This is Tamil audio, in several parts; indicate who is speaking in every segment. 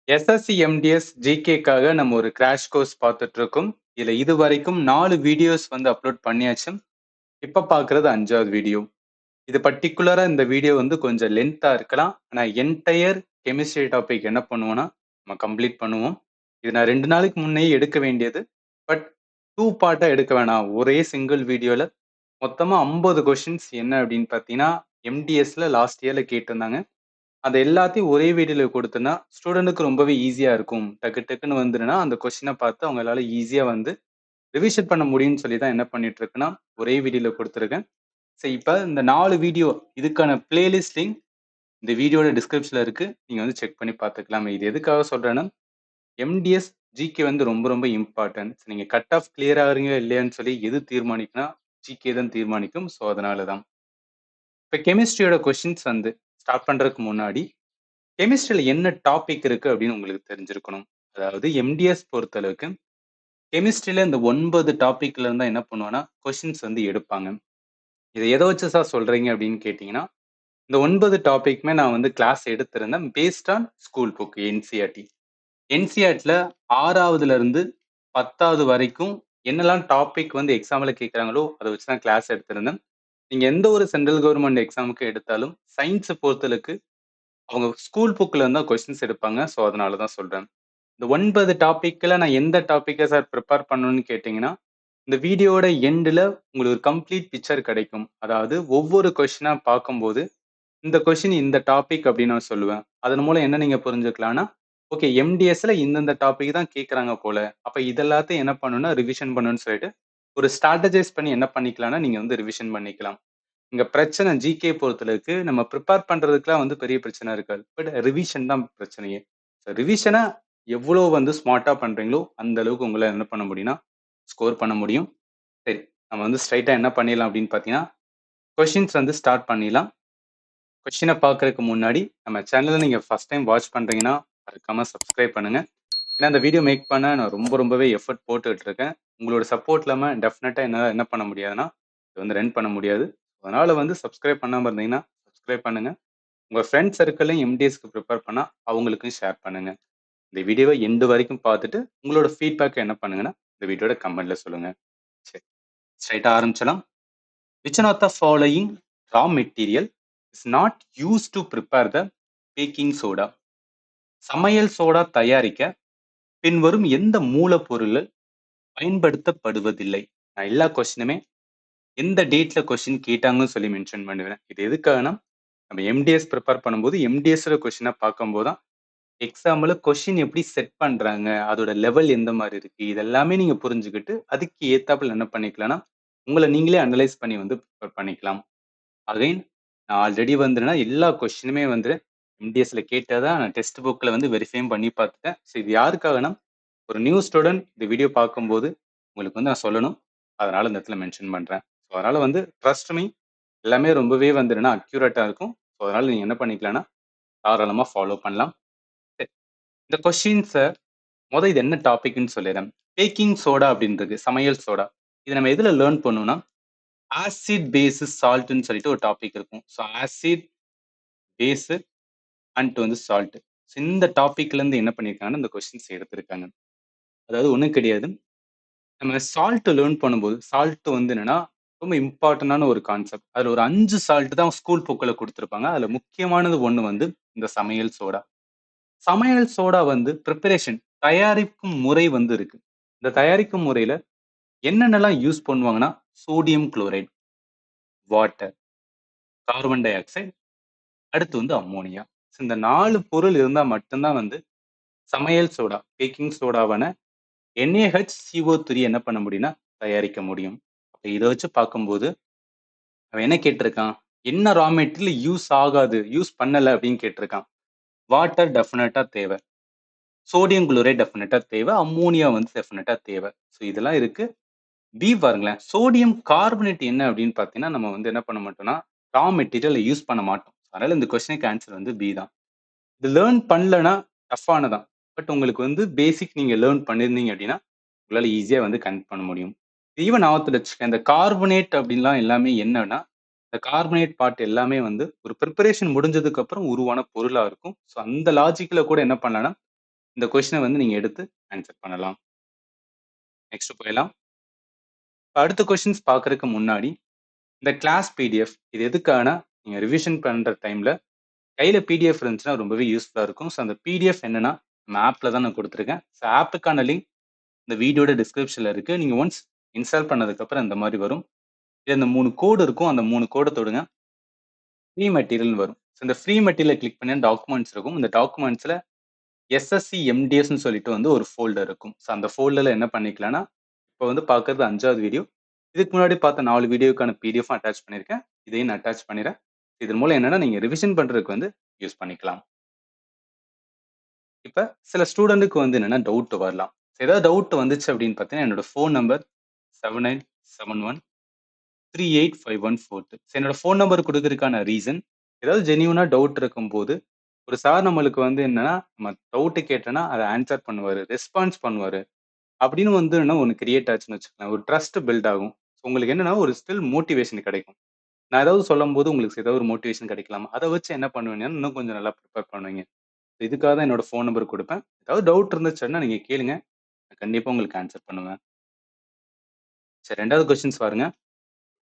Speaker 1: எஸ்எஸ்சி எம்டிஎஸ் ஜிகேக்காக நம்ம ஒரு கிராஷ் கோர்ஸ் பார்த்துட்டு இருக்கோம். இதுல இதுவரைக்கும் 4 வீடியோஸ் வந்து அப்லோட் பண்ணியாச்சு. இப்ப பார்க்குறது 5வது வீடியோ. இது பர்ட்டிகுலரா இந்த வீடியோ வந்து கொஞ்சம் லென்த்தா இருக்கலாம். ஆனா என்டையர் கெமிஸ்ட்ரி டாபிக் என்ன பண்ணுவோம்னா, நம்ம கம்ப்ளீட் பண்ணுவோம். இது நான் 2 நாளைக்கு முன்னயே எடுக்க வேண்டியது. பட் 2 பார்ட்டா எடுக்க வேணாம். ஒரே சிங்கிள் வீடியோல மொத்தமா 50 கொஸ்டின்ஸ் என்ன அப்படின்னு பார்த்தீங்கன்னா, எம்டிஎஸ்ல லாஸ்ட் இயர்ல கேட்டிருந்தாங்க. அது எல்லாத்தையும் ஒரே வீடியோல கொடுத்தேன்னா, ஸ்டூடெண்ட்க்கு ரொம்பவே ஈஸியா இருக்கும். டக்கு டக்குன்னு வந்துருன்னா, அந்த கொஸ்டின பார்த்து அவங்களால ஈஸியா வந்து ரிவிஷன் பண்ண முடியும்னு சொல்லி தான் என்ன பண்ணிட்டு இருக்கேன்னா, ஒரே வீடியோல குடுத்துருக்கேன். இப்ப இந்த 4 வீடியோ இதுக்கான பிளேலிஸ்ட் லிங்க் இந்த வீடியோட டிஸ்கிரிப்ஷன்ல இருக்கு. நீங்க வந்து செக் பண்ணி பார்த்துக்கலாம். இது எதுக்காக சொல்றேன்னா, எம்டிஎஸ், ஜிகே வந்து ரொம்ப ரொம்ப இம்பார்ட்டன்ட். நீங்க கட் ஆஃப் கிளியர் ஆகுறீங்க இல்லையான்னு சொல்லி எது தீர்மானிக்கும்னா, ஜிகே தான் தீர்மானிக்கும். அதனால தான். இப்ப கெமிஸ்ட்ரியோட கொஸ்டின்ஸ் வந்து ஸ்டார்ட் பண்றதுக்கு முன்னாடி கெமிஸ்ட்ரியில என்ன டாபிக் இருக்கு அப்படின்னு உங்களுக்கு தெரிஞ்சிருக்கணும். அதாவது எம்டிஎஸ் பொறுத்தளவுக்கு கெமிஸ்ட்ரியில இந்த 9 டாபிக்ல இருந்தா என்ன பண்ணுவோம்னா கொஸ்டின்ஸ் வந்து எடுப்பாங்க. இதை எதை வச்சு சார் சொல்றீங்க அப்படின்னு கேட்டீங்கன்னா, இந்த 9 டாபிக்மே நான் வந்து கிளாஸ் எடுத்திருந்தேன் based on school book NCERT. என்சிஆர்டில 6வதுல இருந்து 10வது வரைக்கும் என்னெல்லாம் டாபிக் வந்து எக்ஸாம்ல கேட்கறாங்களோ அதை வச்சு தான் கிளாஸ் எடுத்திருந்தேன். நீங்க எந்த ஒரு சென்ட்ரல் கவர்மெண்ட் எக்ஸாமுக்கு எடுத்தாலும் சயின்ஸ் பொறுத்தளவுக்கு அவங்க ஸ்கூல் புக்ல இருந்தா கொஸ்டின்ஸ் எடுப்பாங்க. அதனால தான் சொல்றேன். இந்த 9 டாபிக்ல நான் எந்த டாபிக்க சார் ப்ரிப்பேர் பண்ணணும்னு கேட்டீங்கன்னா, இந்த வீடியோவோட எண்டுல உங்களுக்கு ஒரு கம்ப்ளீட் பிக்சர் கிடைக்கும். அதாவது ஒவ்வொரு கொஸ்டினா பார்க்கும்போது, இந்த கொஸ்டின் இந்த டாபிக் அப்படின்னு நான் சொல்லுவேன். அதன் மூலம் என்ன நீங்க புரிஞ்சுக்கலாம்னா, ஓகே எம்டிஎஸ்ல இந்தந்த டாபிக் தான் கேட்கறாங்க போல. அப்ப இது எல்லாத்தையும் என்ன பண்ணணும்னா ரிவிஷன் பண்ணணும்னு சொல்லிட்டு, ஒரு ஸ்ட்ராட்டஜைஸ் பண்ணி என்ன பண்ணிக்கலாம்னா, நீங்க வந்து ரிவிஷன் பண்ணிக்கலாம். இங்க பிரச்சனை ஜிகே பொறுத்தளவுக்கு நம்ம ப்ரிப்பேர் பண்றதுக்குலாம் வந்து பெரிய பிரச்சனை இருக்காது. பட் ரிவிஷன் தான் பிரச்சனையே. ரிவிஷன எவ்வளோ வந்து ஸ்மார்ட்டா பண்றீங்களோ, அந்த அளவுக்கு உங்களால என்ன பண்ண முடியும்னா, ஸ்கோர் பண்ண முடியும். சரி, நம்ம வந்து ஸ்ட்ரைட்டா என்ன பண்ணிடலாம் அப்படின்னு பார்த்தீங்கன்னா, கொஸ்டின்ஸ் வந்து ஸ்டார்ட் பண்ணிடலாம். கொஸ்டின பார்க்கறதுக்கு முன்னாடி, நம்ம சேனல நீங்க ஃபர்ஸ்ட் டைம் வாட்ச் பண்றீங்கன்னா, மறக்காம சப்ஸ்கிரைப் பண்ணுங்க. ஏன்னா இந்த வீடியோ மேக் பண்ண நான் ரொம்பவே எஃபோர்ட் போட்டுட்டு இருக்கேன். உங்களோட சப்போர்ட் இல்லாம டெஃபினட்டா என்னால என்ன பண்ண முடியாதுன்னா, இது வந்து ரன் பண்ண முடியாது. அதனால வந்து சப்ஸ்கிரைப் பண்ணாம இருந்தீங்கன்னா, சப்ஸ்கிரைப் பண்ணுங்க. உங்க ஃப்ரெண்ட்ஸ் சர்க்கிள்லயும் எம்டிஎஸ்க்கு ப்ரிப்பேர் பண்ணா, அவங்களுக்கும் ஷேர் பண்ணுங்க. இந்த வீடியோவ எண்டு வரைக்கும் பார்த்துட்டு, உங்களோட ஃபீட்பேக் என்ன பண்ணுங்கன்னா, இந்த வீடியோட கமெண்ட்ல சொல்லுங்க. சரி, ஸ்ட்ரைட்டா ஆரம்பிச்சலாம். Which one of the following raw material is not used to prepare the baking soda? சமையல் சோடா தயாரிக்க பின்வரும் எந்த மூலப்பொருள் பயன்படுத்தப்படுவதில்லை? நான் எல்லா கொஸ்டினுமே எந்த டேட்ல கொஸ்டின் கேட்டாங்கன்னு சொல்லி மென்ஷன் பண்ணுவேன். இது எதுக்காகனா, நம்ம எம்டிஎஸ் ப்ரிப்பேர் பண்ணும்போது எம்டிஎஸ்ல கொஸ்டினா பார்க்கும்போது தான் எக்ஸாம்ல கொஸ்டின் எப்படி செட் பண்றாங்க, அதோட லெவல் எந்த மாதிரி இருக்கு, இதெல்லாமே நீங்க புரிஞ்சுக்கிட்டு அதுக்கு ஏத்தாப்புல என்ன பண்ணிக்கலாம்னா, உங்கள நீங்களே அனலைஸ் பண்ணி வந்து ப்ரிப்பேர் பண்ணிக்கலாம். அகைன் நான் ஆல்ரெடி வந்துனா எல்லா கொஸ்டினுமே வந்து எம்டிஎஸ்ல கேட்டதா நான் டெக்ஸ்ட் புக்ல வந்து வெரிஃபையும் பண்ணி பார்த்துட்டேன். இது யாருக்காகனா, ஒரு நியூ ஸ்டூடண்ட் இந்த வீடியோ பார்க்கும்போது உங்களுக்கு வந்து நான் சொல்லணும். அதனால இந்த இடத்துல மென்ஷன் பண்றேன். அதனால வந்து ட்ரஸ்ட் மீ எல்லாமே ரொம்பவே வந்து என்னன்னா அக்யூரேட்டா இருக்கும். அதனால நீங்க என்ன பண்ணிக்கலாம்னா, தாராளமா ஃபாலோ பண்ணலாம். சரி, இந்த கொஸ்டின்ஸ இது என்ன டாபிக்ன்னு சொல்லிடுறேன். பேக்கிங் சோடா அப்படின்றது சமையல் சோடா. இத நம்ம எதுல லேர்ன் பண்ணுவோம்னா, ஆசிட் பேஸ் சால்ட்ன்னு சொல்லிட்டு ஒரு டாபிக் இருக்கும். ஆசிட், பேஸ் அண்ட் வந்து சால்ட். இந்த டாபிக்ல இருந்து என்ன பண்ணியிருக்காங்கன்னா, இந்த கொஸ்டின்ஸ் எடுத்திருக்காங்க. அதாவது ஒண்ணும் கிடையாது. நம்ம சால்ட் லேர்ன் பண்ணும்போது, சால்ட் வந்து என்னன்னா, ரொம்ப இம்பார்ட்டன்டான ஒரு கான்செப்ட். அதுல ஒரு 5 சால்ட் தான் ஸ்கூல் புக்ல குடுத்திருப்பாங்க. அதுல முக்கியமானது ஒண்ணு வந்து இந்த சமையல் சோடா. சமையல் சோடா வந்து பிரிப்பரேஷன் தயாரிக்கும் முறை வந்து இருக்கு. இந்த தயாரிக்கும் முறையில என்னென்னலாம் யூஸ் பண்ணுவாங்கன்னா, sodium chloride, water, carbon di oxide, அடுத்து வந்து அம்மோனியா. இந்த 4 பொருள் இருந்தா மட்டும் தான் வந்து சமையல் சோடா, பேக்கிங் சோடாவான NaHCO3 என்ன பண்ண முடியும்னா தயாரிக்க முடியும். அப்ப இத வச்சு பார்க்கும்போது, அவன் என்ன கேட்டிருக்கான்? என்ன ரா மெட்டீரியல் யூஸ் ஆகாது, யூஸ் பண்ணல அப்படின்னு கேட்டிருக்கான். வாட்டர் டெஃபினட்டா தேவ. சோடியம் குளோரைட் டெஃபினட்டா தேவ. அம்மோனியா வந்து டெஃபினட்டா தேவ. இதெல்லாம் இருக்கு. பி பாருங்களேன். சோடியம் கார்பனேட் என்ன அப்படின்னு பார்த்தீங்கன்னா, நம்ம வந்து என்ன பண்ண மாட்டோம்னா, ரா மெட்டீரியல் யூஸ் பண்ண மாட்டோம். அதனால இந்த கொஸ்டினுக்கு ஆன்சர் வந்து பி தான். இது லேர்ன் பண்ணலனா டஃப்பானதான். பட் உங்களுக்கு வந்து பேசிக் நீங்க லேர்ன் பண்ணியிருந்தீங்க அப்படின்னா, உங்களால ஈஸியா வந்து கனெக்ட் பண்ண முடியும். ஈவன் ஞாபகத்துல வச்சுக்கங்க. இந்த கார்பனேட் அப்படின்லாம் எல்லாமே என்னன்னா, இந்த கார்பனேட் பார்ட் எல்லாமே வந்து ஒரு பிரிப்பரேஷன் முடிஞ்சதுக்கு அப்புறம் உருவான பொருளா இருக்கும். ஸோ அந்த லாஜிக்ல கூட என்ன பண்ணலாம்னா, இந்த கொஸ்டின வந்து நீங்க எடுத்து ஆன்சர் பண்ணலாம். நெக்ஸ்ட் போயிடலாம். அடுத்த கொஸ்டின்ஸ் பார்க்கறதுக்கு முன்னாடி, இந்த கிளாஸ் பிடிஎஃப் இது எதுக்காகனா, நீங்க ரிவிஷன் பண்ற டைம்ல கையில பிடிஎஃப் இருந்துச்சுன்னா ரொம்பவே யூஸ்ஃபுல்லா இருக்கும். ஸோ அந்த பிடிஎஃப் என்னன்னா, நம்ம ஆப்ல தான் நான் குடுத்துருக்கேன். ஸோ ஆப்புக்கான லிங்க் இந்த வீடியோட டிஸ்கிரிப்ஷன்ல இருக்கு. நீங்க ஒன்ஸ் இன்ஸ்டால் பண்ணதுக்கப்புறம் இந்த மாரி வரும். இதுல இந்த 3 கோடு இருக்கும். அந்த 3 கோட தொடுங்க. ஃப்ரீ மெட்டீரியல்னு வரும். ஸோ இந்த ஃப்ரீ மெட்டீரியல கிளிக் பண்ணா டாக்குமெண்ட்ஸ் இருக்கும். இந்த டாக்குமெண்ட்ஸ்ல எஸ்எஸ்சி எம்டிஎஸ்ன்னு சொல்லிட்டு வந்து ஒரு ஃபோல்டர் இருக்கும். ஸோ அந்த ஃபோல்டர்ல என்ன பண்ணிக்கலாம்னா, இப்ப வந்து பார்க்கறது 5வது வீடியோ. இதுக்கு முன்னாடி பார்த்த 4 வீடியோக்கான பிடிஎஃப்பும் அட்டாச் பண்ணியிருக்கேன். இதையும் நான் அட்டாச் பண்ணிறேன். இதன் மூலம் என்னன்னா, நீங்க ரிவிஷன் பண்றதுக்கு வந்து யூஸ் பண்ணிக்கலாம். இப்ப சில ஸ்டூடண்ட்க்கு வந்து என்னன்னா டவுட் வரலாம். ஏதாவது டவுட் வந்துச்சு அப்படின்னு பார்த்தீங்கன்னா, என்னோட ஃபோன் நம்பர் 7971385142. என்னோட ஃபோன் நம்பர் குடுக்கறதுக்கான ரீசன், ஏதாவது ஜென்யூனா டவுட் இருக்கும்போது, ஒரு சார் நம்மளுக்கு வந்து என்னன்னா, நம்ம டவுட் கேட்டோம்னா, அத ஆன்ஸர் பண்ணுவாரு. ரெஸ்பான்ஸ் பண்ணுவாரு. அப்படின்னு வந்து என்ன ஒண்ணு கிரியேட் ஆச்சுன்னு வச்சுக்கோங்களேன். ஒரு ட்ரஸ்ட் பில்ட் ஆகும். உங்களுக்கு என்னன்னா, ஒரு ஸ்டில் மோட்டிவேஷன் கிடைக்கும். நான் ஏதாவது சொல்லும்போது உங்களுக்கு ஏதாவது ஒரு மோட்டிவேஷன் கிடைக்கலாம். அத வச்சு என்ன பண்ணுவீங்கன்னா, இன்னும் கொஞ்சம் நல்லா ப்ரிப்பேர் பண்ணுவீங்க. இதுக்காக தான் என்னோட ஃபோன் நம்பர் குடுப்பேன். ஏதாவது டவுட் இருந்துச்சுன்னா நீங்க கேளுங்க. நான் கண்டிப்பா உங்களுக்கு ஆன்ஸர் பண்ணுவேன். சரி 2வது கொஸ்டின்ஸ் பாருங்க.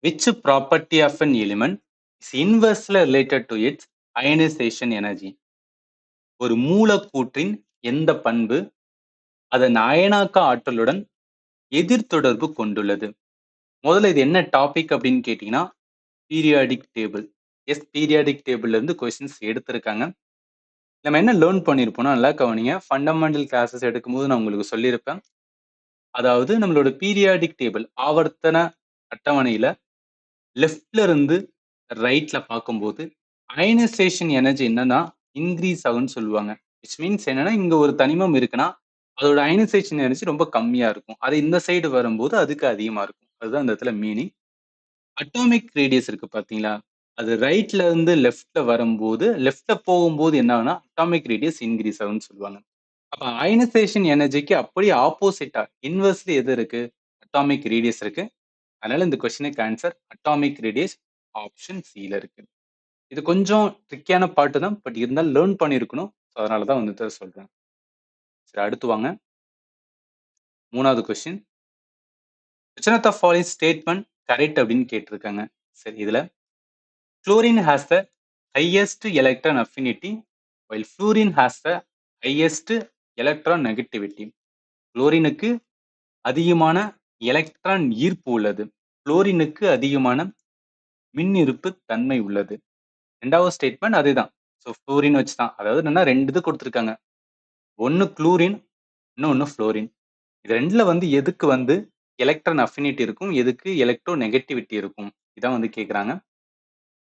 Speaker 1: Which property of an element is inversely related to its ionization energy? ஒரு மூலக்கூற்றின் எந்த பண்பு அதன் அயனாக்க ஆற்றலுடன் எதிர்த்தொடர்பு கொண்டுள்ளது? முதல்ல இது என்ன டாபிக் அப்படின்னு கேட்டீங்கன்னா, பீரியாடிக் டேபிள். எஸ் பீரியாடிக் டேபிள்ல இருந்து கொஸ்டின்ஸ் எடுத்திருக்காங்க. நம்ம என்ன லேர்ன் பண்ணியிருப்போம்னா, நல்லா கவனிங்க. ஃபண்டமெண்டல் கிளாஸஸ் எடுக்கும்போது நான் உங்களுக்கு சொல்லியிருப்பேன். அதாவது நம்மளோட பீரியாடிக் டேபிள் ஆவர்த்தன அட்டவணையில லெஃப்ட்ல இருந்து ரைட்ல பார்க்கும்போது, அயனைசேஷன் எனர்ஜி என்னன்னா இன்கிரீஸ் ஆகும்ன்னு சொல்லுவாங்க. விச் மீன்ஸ் என்னன்னா, இங்க ஒரு தனிமம் இருக்குன்னா, அதோட அயனைசேஷன் எனர்ஜி ரொம்ப கம்மியா இருக்கும். அது இந்த சைடு வரும்போது அதுக்கு அதிகமா இருக்கும். அதுதான் இந்த இடத்துல மீனிங். அட்டாமிக் ரேடியஸ் இருக்கு பார்த்தீங்களா? அது ரைட்ல இருந்து லெஃப்ட்ல வரும்போது, லெஃப்ட்ல போகும்போது என்ன ஆகும்னா, அட்டாமிக் ரேடியஸ் இன்கிரீஸ் ஆகும்ன்னு சொல்லுவாங்க. அப்ப அயனைசேஷன் எனர்ஜிக்கு அப்படியே ஆப்போசிட்டா இன்வெர்ஸ்லி எது இருக்கு? அட்டாமிக் ரேடியஸ் இருக்கு. அதனால இந்த கொஸ்டினுக்கு ஆன்சர் அட்டாமிக் ரேடியஸ் ஆப்ஷன் சில இருக்கு. இது கொஞ்சம் ட்ரிக்கியான பார்ட் தான். பட் இருந்தாலும் லேர்ன் பண்ணியிருக்கணும். ஸோ அதனால தான் வந்து இத சொல்றேன். சரி அடுத்து வாங்க. 3வது question. Which one of the following statement correct அப்படின்னு கேட்டிருக்காங்க. சரி இதுல chlorine has the highest electron affinity while fluorine has the highest electron negativity. குளோரினுக்கு அதிகமான எலக்ட்ரான் ஈர்ப்பு உள்ளது. குளோரினுக்கு அதிகமான மின் இருப்பு தன்மை உள்ளது. 2வது ஸ்டேட்மெண்ட் அதேதான். ஸோ ஃப்ளூரின் வச்சு தான். அதாவது என்னன்னா 2 இது குடுத்துருக்காங்க. ஒண்ணு குளூரின், இன்னொன்னு ஃப்ளோரின். இது 2ல வந்து எதுக்கு வந்து எலக்ட்ரான் அஃபினிட்டி இருக்கும்? எதுக்கு எலக்ட்ரோ நெகட்டிவிட்டி இருக்கும்? இதான் வந்து கேட்குறாங்க.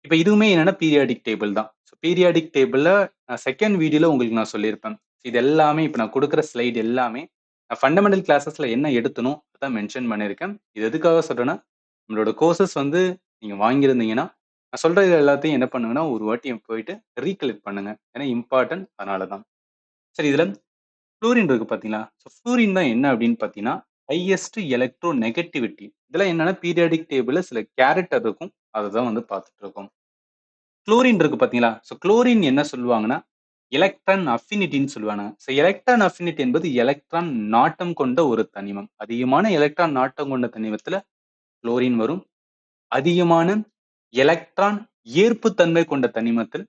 Speaker 1: இப்ப இதுவுமே என்னன்னா பீரியாடிக் டேபிள் தான். ஸோ பீரியாடிக் டேபிள்ல 2ண்ட் வீடியோல உங்களுக்கு நான் சொல்லியிருப்பேன். இது எல்லாமே இப்ப நான் குடுக்குற ஸ்லைடு எல்லாமே நான் ஃபண்டமெண்டல் கிளாஸஸ்ல என்ன எடுத்தனோ அதான் மென்ஷன் பண்ணியிருக்கேன். இது எதுக்காக சொல்றேன்னா, நம்மளோட கோர்சஸ் வந்து நீங்க வாங்கியிருந்தீங்கன்னா, நான் சொல்றது எல்லாத்தையும் என்ன பண்ணுங்கன்னா, ஒரு வாட்டி போயிட்டு ரீகலெக்ட் பண்ணுங்க. ஏன்னா இம்பார்ட்டன்ட் அதனால தான். சரி இதுல ஃப்ளூரின் இருக்கு பார்த்தீங்களா? ஸோ ஃப்ளூரின் தான் என்ன அப்படின்னு பார்த்தீங்கன்னா, ஹையஸ்ட் எலக்ட்ரோ நெகட்டிவிட்டி. இதெல்லாம் என்னன்னா பீரியாடிக் டேபிள்ல சில கேரக்டர் இருக்கும். அததான் வந்து பார்த்துட்டு இருக்கோம். குளோரின் இருக்கு பார்த்தீங்களா? ஸோ குளோரின் என்ன சொல்லுவாங்கன்னா, எலக்ட்ரான் அஃபினிட்டின்னு சொல்லுவாங்க. ஸோ எலக்ட்ரான் அஃபினிட்டி என்பது எலக்ட்ரான் நாட்டம் கொண்ட ஒரு தனிமம். அதிகமான எலக்ட்ரான் நாட்டம் கொண்ட தனிமத்துல குளோரின் வரும். அதிகமான எலக்ட்ரான் ஏற்புத்தன்மை கொண்ட தனிமத்தில்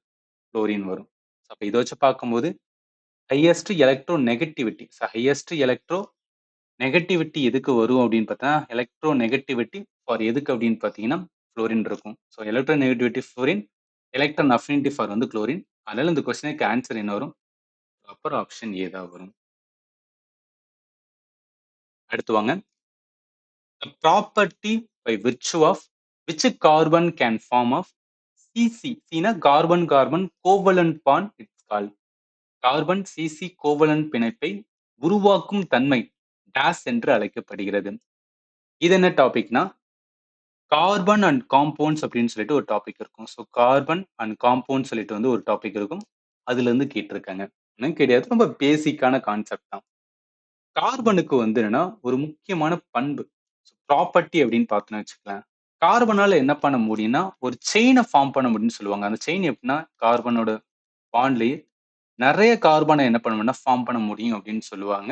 Speaker 1: குளோரின் வரும். அப்ப இத வச்சு பார்க்கும்போது highest electro negativity. So highest electro negativity எதுக்கு வரும் அப்படின்னு பார்த்தா, எலக்ட்ரோ நெகட்டிவிட்டி ஃபார் எதுக்கு அப்படின்னு பார்த்தீங்கன்னா, ஃப்ளோரின் இருக்கும். So electro negativity fluorine, electron affinity for வந்து குளோரின். அதனால இந்த கொஸ்டினுக்கு ஆன்சர் என்ன வரும்? ப்ராப்பர் ஆப்ஷன் ஏ தான் வரும். அடுத்து வாங்க. The property by virtue of which carbon can form of CC. C carbon carbon covalent bond it's called. Carbon CC covalent பிணைப்பை உருவாக்கும் தன்மை டேஸ் என்று அழைக்கப்படுகிறது. இது என்ன டாபிக்னா கார்பன் அண்ட் காம்பவுண்ட்ஸ் அப்படின்னு சொல்லிட்டு ஒரு டாபிக் இருக்கும். ஸோ கார்பன் அண்ட் காம்பவுண்ட் சொல்லிட்டு வந்து ஒரு டாபிக் இருக்கும். அதுல இருந்து கேட்டிருக்காங்க. ஒன்றும் கிடையாது, ரொம்ப பேசிக்கான கான்செப்ட் தான். கார்பனுக்கு வந்து என்னன்னா ஒரு முக்கியமான பண்பு ப்ராப்பர்ட்டி அப்படின்னு பார்த்தோன்னு வச்சுக்கலாம். கார்பனால என்ன பண்ண முடியும்னா, ஒரு செயின ஃபார்ம் பண்ண முடியும்னு சொல்லுவாங்க. அந்த செயின் எப்படின்னா, கார்பனோட பாண்ட்லயே நெறைய கார்பன என்ன பண்ண முடியும்னா, ஃபார்ம் பண்ண முடியும் அப்படின்னு சொல்லுவாங்க.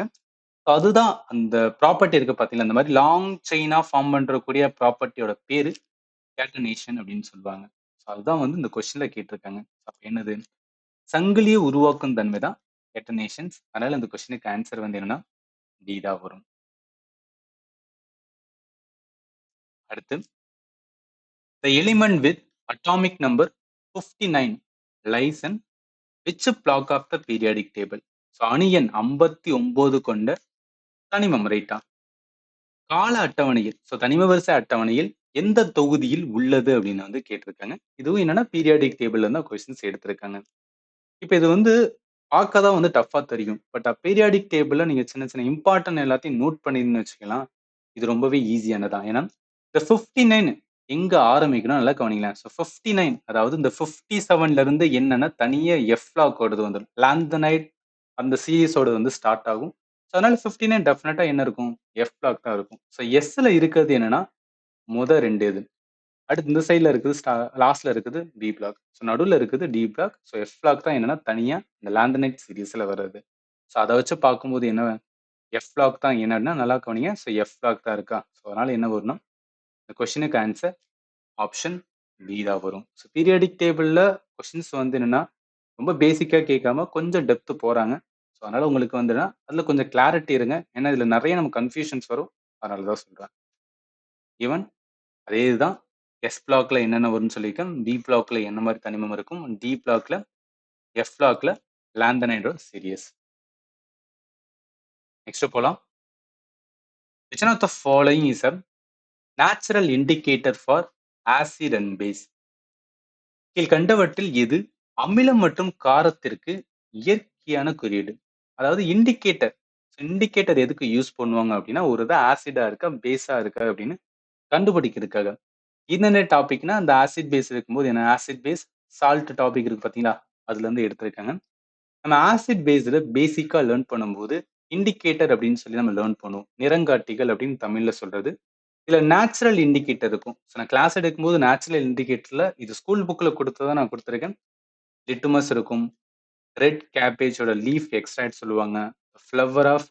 Speaker 1: அதுதான் அந்த ப்ராப்பர்ட்டி இருக்கு பார்த்தீங்களா, இந்த மாரி லாங் செயினா ஃபார்ம் பண்றக்கூடிய ப்ராப்பர்ட்டியோட பேரு கேட்டனேஷன் அப்படின்னு சொல்லுவாங்க. ஸோ அதுதான் வந்து இந்த கொஸ்டின்ல கேட்டிருக்காங்க. அப்ப என்னது? சங்கிலிய உருவாக்கும் தன்மை தான் கேட்டனேஷன்ஸ். அதனால இந்த கொஸ்டினுக்கு ஆன்சர் வந்து என்னன்னா, டி தான் வரும். அடுத்து, the element with atomic number 59 lies in which block of the periodic table? So அணு எண் 59 கொண்ட தனிமம் ரைட்டா? கால அட்டவணையில், ஸோ தனிம வரிசை அட்டவணையில் எந்த தொகுதியில் உள்ளது அப்படின்னு வந்து கேட்டிருக்காங்க. இதுவும் என்னன்னா பீரியாடிக் டேபிள்ல இருந்து கொஸ்டின்ஸ் எடுத்திருக்காங்க. இப்ப இது வந்து பார்க்க தான் வந்து டஃப்பா தெரியும். பட் பீரியாடிக் டேபிள்ல நீங்க சின்ன சின்ன இம்பார்ட்டன்ட் எல்லாத்தையும் நோட் பண்ணிருந்தீங்கன்னு வச்சுக்கலாம். இது ரொம்பவே ஈஸியானதுதான். ஏன்னா, இந்த 59 எங்க ஆரம்பிக்கும்னா நல்லா கவனிங்களேன். ஸோ 59 அதாவது இந்த 57ல இருந்து என்னன்னா தனியா எஃப் லாக்கோடது வந்துரும். லாந்தனைட் அந்த சீரிஸோடது வந்து ஸ்டார்ட் ஆகும். ஸோ அதனால 59 டெஃபினட்டா என்ன இருக்கும்? எஃப் லாக் தான் இருக்கும். ஸோ எஸ்ல இருக்கிறது என்னன்னா, மொத 2 இது. அடுத்து இந்த சைடுல இருக்குது லாஸ்ட்ல இருக்குது பி பிளாக். ஸோ நடுவுல இருக்குது D block. So F block தான் என்னன்னா தனியா இந்த லாந்தனைட் சீரிஸ்ல வர்றது. ஸோ அத வச்சு பார்க்கும்போது என்ன எஃப் பிளாக் தான் என்னன்னா நல்லா கவனிங்க. ஸோ எஃப் பிளாக் தான் இருக்கா? ஸோ அதனால என்ன வரும்னா, இந்த கொஸ்டினுக்கு ஆன்சர் ஆப்ஷன் பி தான் வரும். ஸோ பீரியாடிக் டேபிள்ல கொஸ்டின்ஸ் வந்து என்னன்னா, ரொம்ப பேசிக்கா கேட்காம கொஞ்சம் டெப்த் போறாங்க. ஸோ அதனால உங்களுக்கு வந்துன்னா, அதுல கொஞ்சம் கிளாரிட்டி இருங்க. ஏன்னா இதுல நெறைய நமக்கு கன்ஃப்யூஷன்ஸ் வரும். அதனால தான் சொல்றேன். ஈவன் அதே இதுதான் எஸ் பிளாக்ல என்னென்ன வரும்னு சொல்லியிருக்கேன். பி பிளாக்ல என்ன மாரி தனிமம் இருக்கும். டி பிளாக்ல, எஃப் பிளாக்ல லாந்தனைடோட சீரிஸ். நெக்ஸ்ட் போலாம். Which one of the following is a natural indicator for acid and base? கீழ்கண்டவற்றில் எது அமிலம் மற்றும் காரத்திற்கு இயற்கையான குறியீடு? அதாவது இண்டிகேட்டர். இண்டிகேட்டர் எதுக்கு யூஸ் பண்ணுவாங்க அப்படின்னா, ஒரு இது ஆசிடா இருக்கா, பேஸா இருக்கா அப்படின்னு கண்டுபிடிக்கிறதுக்காக. என்னென்ன டாபிக்னா, அந்த ஆசிட் பேஸ் இருக்கும்போது என்ன ஆசிட் பேஸ், சால்ட் டாபிக் இருக்கு பார்த்தீங்களா? அதுல இருந்து எடுத்திருக்காங்க. நம்ம ஆசிட் பேஸ்ல பேசிக்கா லேர்ன் பண்ணும்போது, இண்டிகேட்டர் அப்படின்னு சொல்லி நம்ம லேர்ன் பண்ணுவோம். நிறங்காட்டிகள் அப்படின்னு தமிழ்ல சொல்றது. இதுல நேச்சுரல் இண்டிகேட்டர் இருக்கும். ஸோ நான் கிளாஸ் எடுக்கும்போது நேச்சுரல் இண்டிகேட்டர்ல இது ஸ்கூல் புக்ல குடுத்தத நான் குடுத்திருக்கேன். லிட்மஸ் இருக்கும். ரெட் கேபேஜோட லீஃப் எக்ஸ்ட்ராக்ட் சொல்லுவாங்க. ஃப்ளவர் ஆஃப்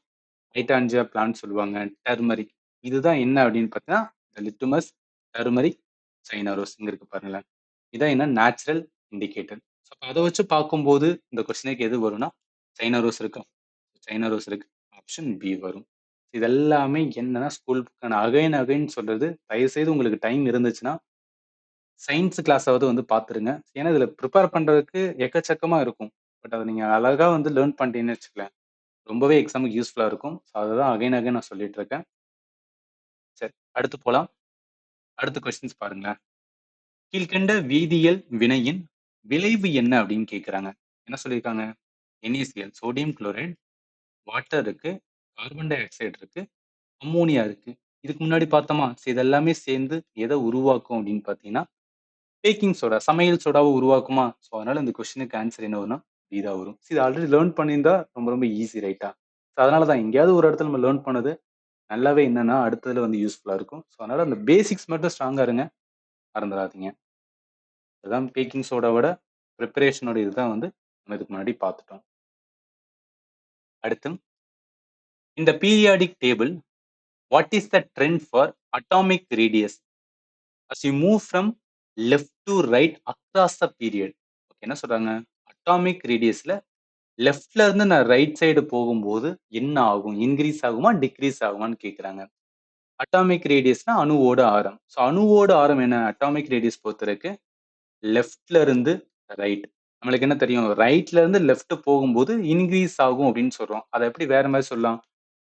Speaker 1: ஹைட்ரான்ஜியா பிளான்ட் சொல்லுவாங்க. டர்மரிக். இதுதான் என்ன அப்படின்னு பார்த்தீங்கன்னா, லிட்மஸ், டர்மரிக், சைனா ரோஸ் இங்க இருக்கு பாருங்களேன். இதான் என்ன நேச்சுரல் இண்டிகேட்டர். ஸோ அப்ப அத வச்சு பார்க்கும்போது இந்த கொஸ்டினுக்கு எது வரும்னா, சைனா ரோஸ் இருக்கா? சைனா ரோஸ் இருக்கு. ஆப்ஷன் பி வரும். இது எல்லாமே என்னன்னா ஸ்கூல் புக்கான அகைன் அகைன் சொல்றது. தயவுசெய்து உங்களுக்கு டைம் இருந்துச்சுன்னா, சயின்ஸ் கிளாஸாவது வந்து பார்த்துருங்க. ஏன்னா இதுல பிரிப்பேர் பண்றதுக்கு எக்கச்சக்கமா இருக்கும். பட் அத நீங்க அழகா வந்து லேர்ன் பண்ணிட்டீங்கன்னு வச்சுக்கங்களேன். ரொம்பவே எக்ஸாமுக்கு யூஸ்ஃபுல்லா இருக்கும். ஸோ அததான் அகைன் அகைன் நான் சொல்லிட்டு இருக்கேன். சரி, அடுத்து போலாம். அடுத்த கொஸ்டின்ஸ் பாருங்களேன். கீழ்க்கண்ட வேதியியல் வினையின் விளைவு என்ன அப்படின்னு கேட்குறாங்க. என்ன சொல்லியிருக்காங்க? NaCl சோடியம் குளோரைடு, வாட்டர் இருக்கு, கார்பன் டை ஆக்சைடு இருக்கு, அம்மோனியா இருக்கு. இதுக்கு முன்னாடி பார்த்தோமா? ஸோ இது எல்லாமே சேர்ந்து எத உருவாக்கும் அப்படின்னு பார்த்தீங்கன்னா, பேக்கிங் சோடா, சமையல் சோடாவ உருவாக்குமா? ஸோ அதனால இந்த கொஸ்டினுக்கு ஆன்சர் என்ன வரும்னா, பி தான் வரும். இது ஆல்ரெடி லேர்ன் பண்ணியிருந்தா ரொம்ப ரொம்ப ஈஸி ரைட்டா? ஸோ அதனால தான் எங்கேயாவது ஒரு இடத்துல நம்ம லேர்ன் பண்ணது நல்லாவே என்னன்னா அடுத்ததுல வந்து யூஸ்ஃபுல்லா இருக்கும். ஸோ அதனால அந்த பேசிக்ஸ் மட்டும் ஸ்ட்ராங்கா இருங்க. மறந்துடாதீங்க. அதுதான் பேக்கிங் சோடாவோட பிரிப்பரேஷனோட இதுதான் வந்து நம்ம இதுக்கு முன்னாடி பார்த்துட்டோம். அடுத்து, இந்த periodic table what is the trend for atomic radius as you move from left to right across the period? Okay, என்ன சொல்றாங்க? அட்டாமிக் ரேடியஸ்ல லெஃப்ட்ல இருந்து நான் ரைட் சைடு போகும்போது என்ன ஆகும்? இன்கிரீஸ் ஆகுமா? டிக்ரீஸ் ஆகுமான்னு கேட்குறாங்க. அட்டாமிக் ரேடியஸ்னா அணுவோட ஆரம். ஸோ அணுவோட ஆரம் என்ன? அட்டாமிக் ரேடியஸ் பொறுத்தவரைக்கும் லெஃப்ட்ல இருந்து ரைட். நம்மளுக்கு என்ன தெரியும்? ரைட்ல இருந்து லெஃப்ட் போகும்போது இன்கிரீஸ் ஆகும் அப்படின்னு சொல்றோம். அத எப்படி வேற மாரி சொல்லலாம்?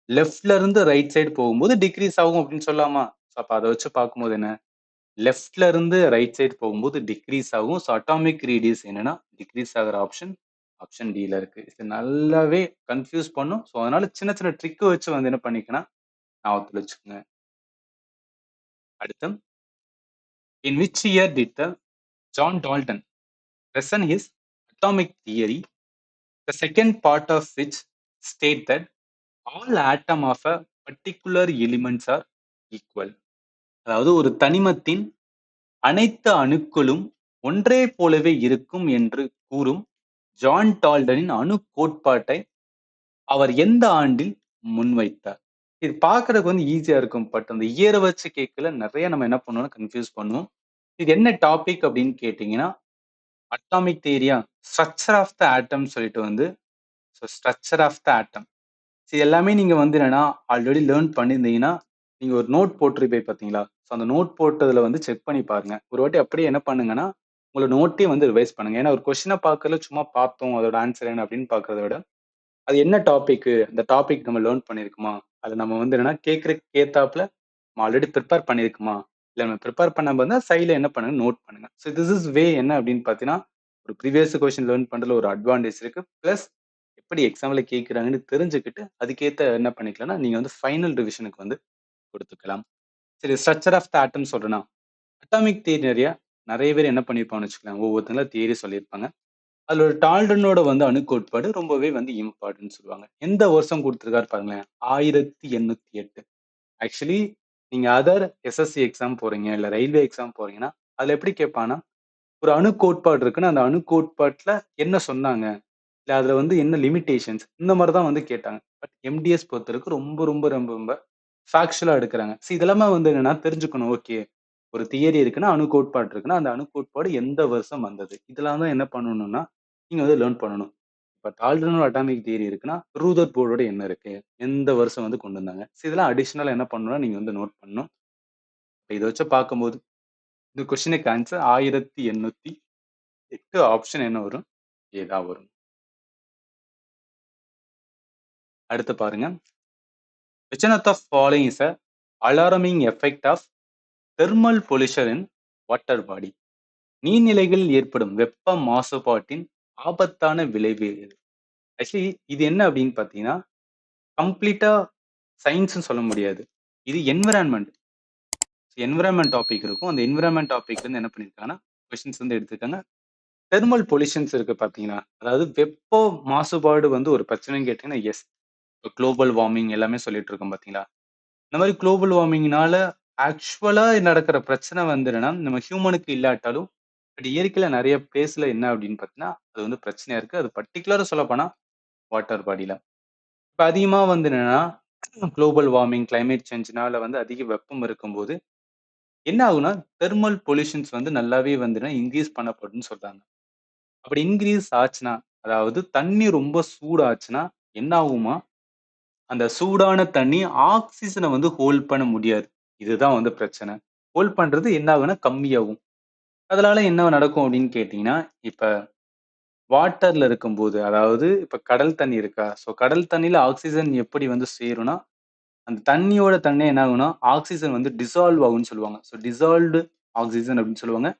Speaker 1: லெஃப்ட்ல இருந்து ரைட் சைடு போகும்போது டிக்ரீஸ் ஆகும் அப்படின்னு சொல்லலாமா? ஸோ அப்ப அத வச்சு பார்க்கும்போது என்ன? லெஃப்ட்ல இருந்து ரைட் சைடு போகும்போது டிக்ரீஸ் ஆகும். ஸோ அட்டாமிக் ரேடியஸ் என்னன்னா, டிக்ரீஸ் ஆகுற ஆப்ஷன், ஆப்ஷன் டில இருக்கு. இது நல்லாவே கன்ஃப்யூஸ் பண்ணும். ஸோ அதனால சின்ன சின்ன ட்ரிக் வச்சு வந்து என்ன பண்ணிக்கலாம், ஞாபகத்துல வச்சுக்கோங்க. அடுத்து, in which year did the John Dalton present his atomic theory, the second part of which state that all atom of a particular elements are equal? அதாவது ஒரு தனிமத்தின் அனைத்து அணுக்களும் ஒன்றே போலவே இருக்கும் என்று கூறும் ஜான் டால்டனின் அணு கோட்பாட்டை அவர் எந்த ஆண்டில் முன்வைத்தார்? இது பார்க்கறதுக்கு வந்து ஈஸியா இருக்கும். பட் அந்த இயர வச்சு கேட்கல நிறைய நம்ம என்ன பண்ணுவோம்னா கன்ஃப்யூஸ் பண்ணுவோம். இது என்ன டாபிக் அப்படின்னு கேட்டீங்கன்னா, atomic தியரியா, structure of the atom சொல்லிட்டு வந்து ஸ்ட்ரக்சர் ஆஃப் த ஆட்டம். இது எல்லாமே நீங்க வந்து என்னன்னா ஆல்ரெடி லேர்ன் பண்ணியிருந்தீங்கன்னா, நீங்க ஒரு நோட் போட்டிருப்பீங்க பார்த்தீங்களா? ஸோ அந்த நோட் போட்டதுல வந்து செக் பண்ணி பாருங்க. ஒரு வாட்டி அப்படியே என்ன பண்ணுங்கன்னா, உங்களோட நோட்டையும் வந்து ரிவைஸ் பண்ணுங்க. ஏன்னா ஒரு கொஸ்டின பார்க்கறதுல சும்மா பார்த்தோம், அதோட ஆன்சர் என்ன அப்படின்னு பார்க்கறத விட, அது என்ன டாபிக்கு? அந்த டாபிக் நம்ம லேர்ன் பண்ணியிருக்கோமா? அத நம்ம வந்து என்னன்னா கேட்கறதுக்கு ஏத்தாப்புல நம்ம ஆல்ரெடி பிரிப்பேர் பண்ணியிருக்கோமா? இல்ல நம்ம பிரிப்பேர் பண்ணாம இருந்தா சைட்ல என்ன பண்ணுங்க நோட் பண்ணுங்க. ஸோ திஸ் இஸ் வே என்ன அப்படின்னு பார்த்தீங்கன்னா, ஒரு ப்ரீவியஸ் கொஸ்டின் லேர்ன் பண்றதுல ஒரு அட்வான்டேஜ் இருக்கு. பிளஸ் எப்படி எக்ஸாம்ல கேட்கறாங்கன்னு தெரிஞ்சுக்கிட்டு, அதுக்கேத்த என்ன பண்ணிக்கலாம்னா, நீங்க வந்து ஃபைனல் ரிவிஷனுக்கு வந்து குடுத்துக்கலாம். சரி ஸ்ட்ரக்சர் ஆஃப் த ஆட்டம் சொல்றேனா, அட்டாமிக் தியரி நெறைய பேர் என்ன பண்ணியிருப்பாங்கன்னு வச்சுக்கோங்களேன், ஒவ்வொருத்தங்களா தியரி சொல்லியிருப்பாங்க. அதுல ஒரு டால்டனோட வந்து அணுக்கோட்பாடு ரொம்பவே வந்து இம்பார்ட்டன்ட்ன்னு சொல்லுவாங்க. எந்த வருஷம் குடுத்திருக்காரு பாருங்களேன். 1808. ஆக்சுவலி நீங்க அதர் எஸ்எஸ்சி எக்ஸாம் போறீங்க, இல்ல ரயில்வே எக்ஸாம் போறீங்கன்னா, அதுல எப்படி கேட்பான்னா, ஒரு அணுக்கோட்பாடு இருக்குன்னா, அந்த அணுக்கோட்பாட்டுல என்ன சொன்னாங்க? இல்ல அதுல வந்து என்ன லிமிட்டேஷன்ஸ்? இந்த மாரி தான் வந்து கேட்டாங்க. பட் எம்டிஎஸ் பொறுத்தவரைக்கும் ரொம்ப, ரொம்ப, ரொம்ப, ரொம்ப ஃபேக்சுவலா எடுக்குறாங்க. இதெல்லாமே வந்து என்னன்னா தெரிஞ்சுக்கணும். ஓகே. ஒரு தியரி இருக்குன்னா, அணு கோட்பாடு இருக்குன்னா, அந்த அணு கோட்பாடு எந்த வருஷம் வந்தது? இதெல்லாம் தான் என்ன பண்ணணும்னா, நீங்க வந்து லேர்ன் பண்ணணும். இப்ப டால்டனோட அட்டாமிக் தியரி இருக்குன்னா, ரூதர் போர்டோட என்ன இருக்கு? எந்த வருஷம் வந்து கொண்டு வந்தாங்க? இதெல்லாம் அடிஷனலா என்ன பண்ணணும்னா, நீங்க வந்து நோட் பண்ணணும். இப்ப இத வச்சு பார்க்கும்போது, இந்த கொஸ்டினுக்கு ஆன்ஸர் 1808 ஆப்ஷன் என்ன வரும்? ஏ தான் வரும். அடுத்து பாருங்க. Which one of the following is a alarming effect of thermal pollution in water body? நீர்நிலைகளில் ஏற்படும் வெப்ப மாசுபாட்டின் ஆபத்தான விளைவு எது? ஆக்சுவலி இது என்ன அப்படின்னு பார்த்தீங்கன்னா, கம்ப்ளீட்டா சயின்ஸ்ன்னு சொல்ல முடியாது. இது என்விரான்மென்ட். என்விரான்மென்ட் டாபிக் இருக்கும். அந்த என்விரான்மென்ட் டாபிக்ல இருந்து என்ன பண்ணியிருக்காங்கன்னா, கொஸ்டின்ஸ் வந்து எடுத்திருக்காங்க. தெர்மல் பொல்யூஷன்ஸ் இருக்கு பார்த்தீங்களா? அதாவது வெப்ப மாசுபாடு வந்து ஒரு பிரச்சனைன்னு கேட்டீங்கன்னா, எஸ். குளோபல் வார்மிங் எல்லாமே சொல்லிட்டு இருக்கோம் பார்த்தீங்களா? இந்த மாதிரி குளோபல் வார்மிங்னால ஆக்சுவலா நடக்கிற பிரச்சனை வந்து என்னன்னா, நம்ம ஹியூமனுக்கு இல்லாட்டாலும், பட் இயற்கையில நெறைய பிளேஸ்ல என்ன அப்படின்னு பார்த்தீங்கன்னா, அது வந்து பிரச்சனையா இருக்கு. அது பர்ட்டிகுலரா சொல்லப்போனா வாட்டர் பாடில. இப்ப அதிகமா வந்து என்னன்னா, குளோபல் வார்மிங், கிளைமேட் சேஞ்ச்னால வந்து அதிக வெப்பம் இருக்கும்போது, என்ன ஆகும்னா, தெர்மல் பொல்யூஷன்ஸ் வந்து நல்லாவே வந்து இன்கிரீஸ் பண்ணப்படும்னு சொல்றாங்க. அப்படி இன்கிரீஸ் ஆச்சுன்னா, அதாவது தண்ணி ரொம்ப சூடாச்சுன்னா என்ன ஆகுமா, அந்த சூடான தண்ணி ஆக்ஸிஜன வந்து ஹோல்ட் பண்ண முடியாது. இதுதான் வந்து பிரச்சனை. ஹோல்ட் பண்றது என்ன ஆகும்னா கம்மியாகும். அதனால என்ன நடக்கும் அப்படின்னு கேட்டீங்கன்னா, இப்ப வாட்டர்ல இருக்கும்போது, அதாவது இப்ப கடல் தண்ணி இருக்கா? ஸோ கடல் தண்ணீல ஆக்ஸிஜன் எப்படி வந்து சேரும்னா, அந்த தண்ணியோட தண்ணீயா என்ன ஆகும்னா, ஆக்ஸிஜன் வந்து டிசால்வ் ஆகும்ன்னு சொல்லுவாங்க. ஸோ டிசால்வ்டு ஆக்ஸிஜன் அப்படின்னு சொல்லுவாங்க.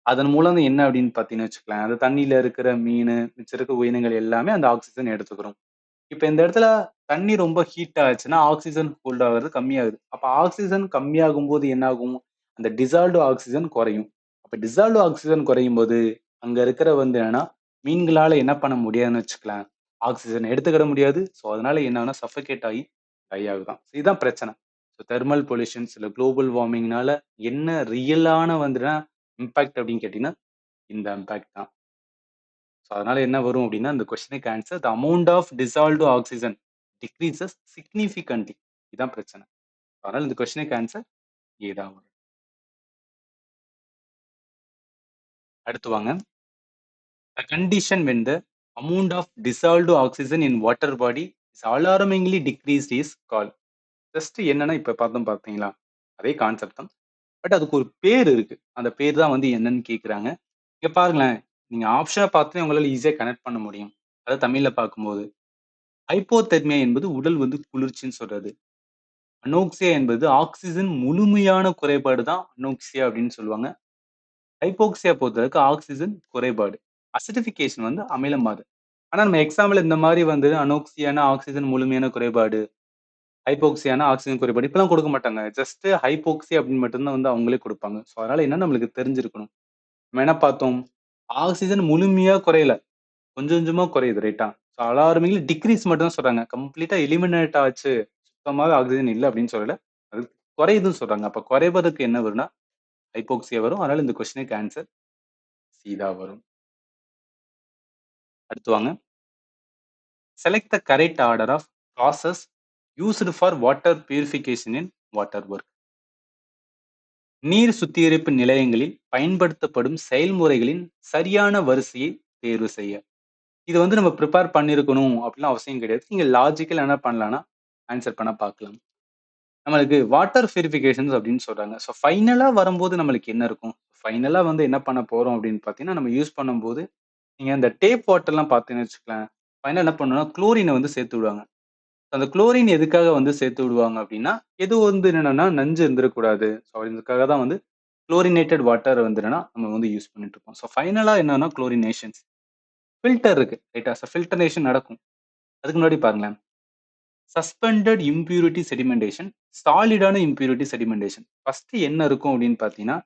Speaker 1: அதன் மூலம் என்ன அப்படின்னு பார்த்தீங்கன்னு வச்சுக்கோங்களேன், அந்த தண்ணீல இருக்கிற மீனு, மிச்சம் இருக்க உயிரினங்கள் எல்லாமே அந்த ஆக்ஸிஜன் எடுத்துக்கிறோம். இப்ப இந்த இடத்துல தண்ணி ரொம்ப ஹீட் ஆச்சுன்னா, ஆக்ஸிஜன் ஹோல்ட் ஆகுறது கம்மியாகுது. அப்ப ஆக்ஸிஜன் கம்மியாகும்போது என்ன ஆகும்? அந்த டிசால்வ்டு ஆக்ஸிஜன் குறையும். அப்ப டிசால்வ்டு ஆக்ஸிஜன் குறையும்போது, அங்க இருக்கிற வந்து என்னன்னா, மீன்களால என்ன பண்ண முடியாதுன்னு வச்சுக்கலாம். ஆக்ஸிஜன் எடுத்துக்கிட முடியாது. ஸோ அதனால என்ன ஆகும்னா, சஃபோகேட் ஆகி டை ஆகுதாம். இதுதான் பிரச்சனை. ஸோ தெர்மல் பொல்யூஷன்ஸ் இல்ல குளோபல் வார்மிங்னால என்ன ரியலான வந்துனா இம்பாக்ட் அப்படின்னு கேட்டீங்கன்னா, இந்த இம்பாக்ட் தான். ஸோ அதனால என்ன வரும் அப்படின்னா, இந்த கொஸ்டினுக்கு answer the amount of dissolved oxygen decreases significantly. இதான் பிரச்சனை. அதனால இந்த கொஸ்டினுக்கு ஆன்சர் ஏ தான் வரும். அடுத்து வாங்க. The condition when the amount of dissolved oxygen in water body is alarmingly decreased is called. Just என்னன்னா இப்ப பார்த்தோம் பார்த்தீங்களா? அதே கான்செப்ட் தான். பட் அதுக்கு ஒரு பேர் இருக்கு. அந்த பேர் தான் வந்து என்னன்னு கேட்குறாங்க. இங்க பாருங்களேன். நீங்க ஆப்ஷன பார்த்தோனே உங்களால ஈஸியா கனெக்ட் பண்ண முடியும். அதாவது தமிழ்ல பார்க்கும்போது. ஹைப்போதெர்மியா என்பது உடல் வந்து குளிர்ச்சின்னு சொல்றது. அனோக்சியா என்பது ஆக்ஸிஜன் முழுமையான குறைபாடு தான் அனோக்சியா அப்படின்னு சொல்லுவாங்க. ஹைப்போக்சியா பொறுத்தவரைக்கும் ஆக்ஸிஜன் குறைபாடு. அசிடிஃபிகேஷன் வந்து அமிலமாது. ஆனா நம்ம எக்ஸாம்ல இந்த மாரி வந்து அனோக்சியானா ஆக்ஸிஜன் முழுமையான குறைபாடு, ஹைப்போக்சியானா ஆக்ஸிஜன் குறைபாடு இப்படிலாம் குடுக்க மாட்டாங்க. ஜஸ்ட் ஹைப்போக்சியா அப்படின்னு மட்டும் தான் வந்து அவங்களே குடுப்பாங்க. ஸோ அதனால என்னன்னு நம்மளுக்கு தெரிஞ்சிருக்கணும். நம்ம என்ன பார்த்தோம்? ஆக்ஸிஜன் முழுமையா குறையல. கொஞ்சம் கொஞ்சமா குறையுது ரைட்டா? ஸோ அலார்மிங்லி டிக்ரீஸ் மட்டும் தான் சொல்றாங்க. கம்ப்ளீட்டா எலிமினேட் ஆச்சு. சுத்தமாவே ஆக்ஸிஜன் இல்ல அப்படின்னு சொல்லல. அது குறையுதுன்னு சொல்றாங்க. அப்ப குறைவதற்கு என்ன வரும்னா, ஹைபோக்சியா வரும். அதனால இந்த கொஸ்டினுக்கு ஆன்சர் சி தான் வரும். அடுத்து வாங்க. Select the correct order of process used for water purification in water work. நீர் சுத்திகரிப்பு நிலையங்களில் பயன்படுத்தப்படும் செயல்முறைகளின் சரியான வரிசையை தேர்வு செய்ய. இது வந்து நம்ம ப்ரிப்பேர் பண்ணியிருக்கணும் அப்படிலாம் அவசியம் கிடையாது. நீங்க லாஜிக்கல் என்ன பண்ணலாம்னா ஆன்சர் பண்ண பார்க்கலாம். நம்மளுக்கு வாட்டர் பியூரிஃபிகேஷன்ஸ் அப்படின்னு சொல்றாங்க. ஸோ ஃபைனலா வரும்போது நம்மளுக்கு என்ன இருக்கும்? ஃபைனலா வந்து என்ன பண்ண போறோம் அப்படின்னு பார்த்தீங்கன்னா, நம்ம யூஸ் பண்ணும்போது நீங்க அந்த டேப் வாட்டர்லாம் பார்த்தீங்கன்னு வச்சுக்கோங்களேன், ஃபைனலா என்ன பண்ணணும்னா குளோரின வந்து சேர்த்து விடுவாங்க. அந்த குளோரின் எதுக்காக வந்து சேர்த்து விடுவாங்க அப்படின்னா, எது வந்து என்னன்னா நஞ்சு இருந்துறக்கூடாது. ஸோ இதுக்காக தான் வந்து குளோரினேட்டட் வாட்டர் வந்து என்னன்னா நம்ம வந்து யூஸ் பண்ணிட்டு இருக்கோம். ஸோ ஃபைனலா என்னன்னா குளோரினேஷன்ஸ். ஃபில்டர் இருக்கு. ரைட்டா? ஸோ ஃபில்டரேஷன் நடக்கும். அதுக்கு முன்னாடி பாருங்களேன். சஸ்பெண்டட் இம்பியூரிட்டி செடிமெண்டேஷன், சாலிடான இம்பியூரிட்டி செடிமெண்டேஷன். ஃபர்ஸ்ட் என்ன இருக்கும் அப்படின்னு பார்த்தீங்கன்னா,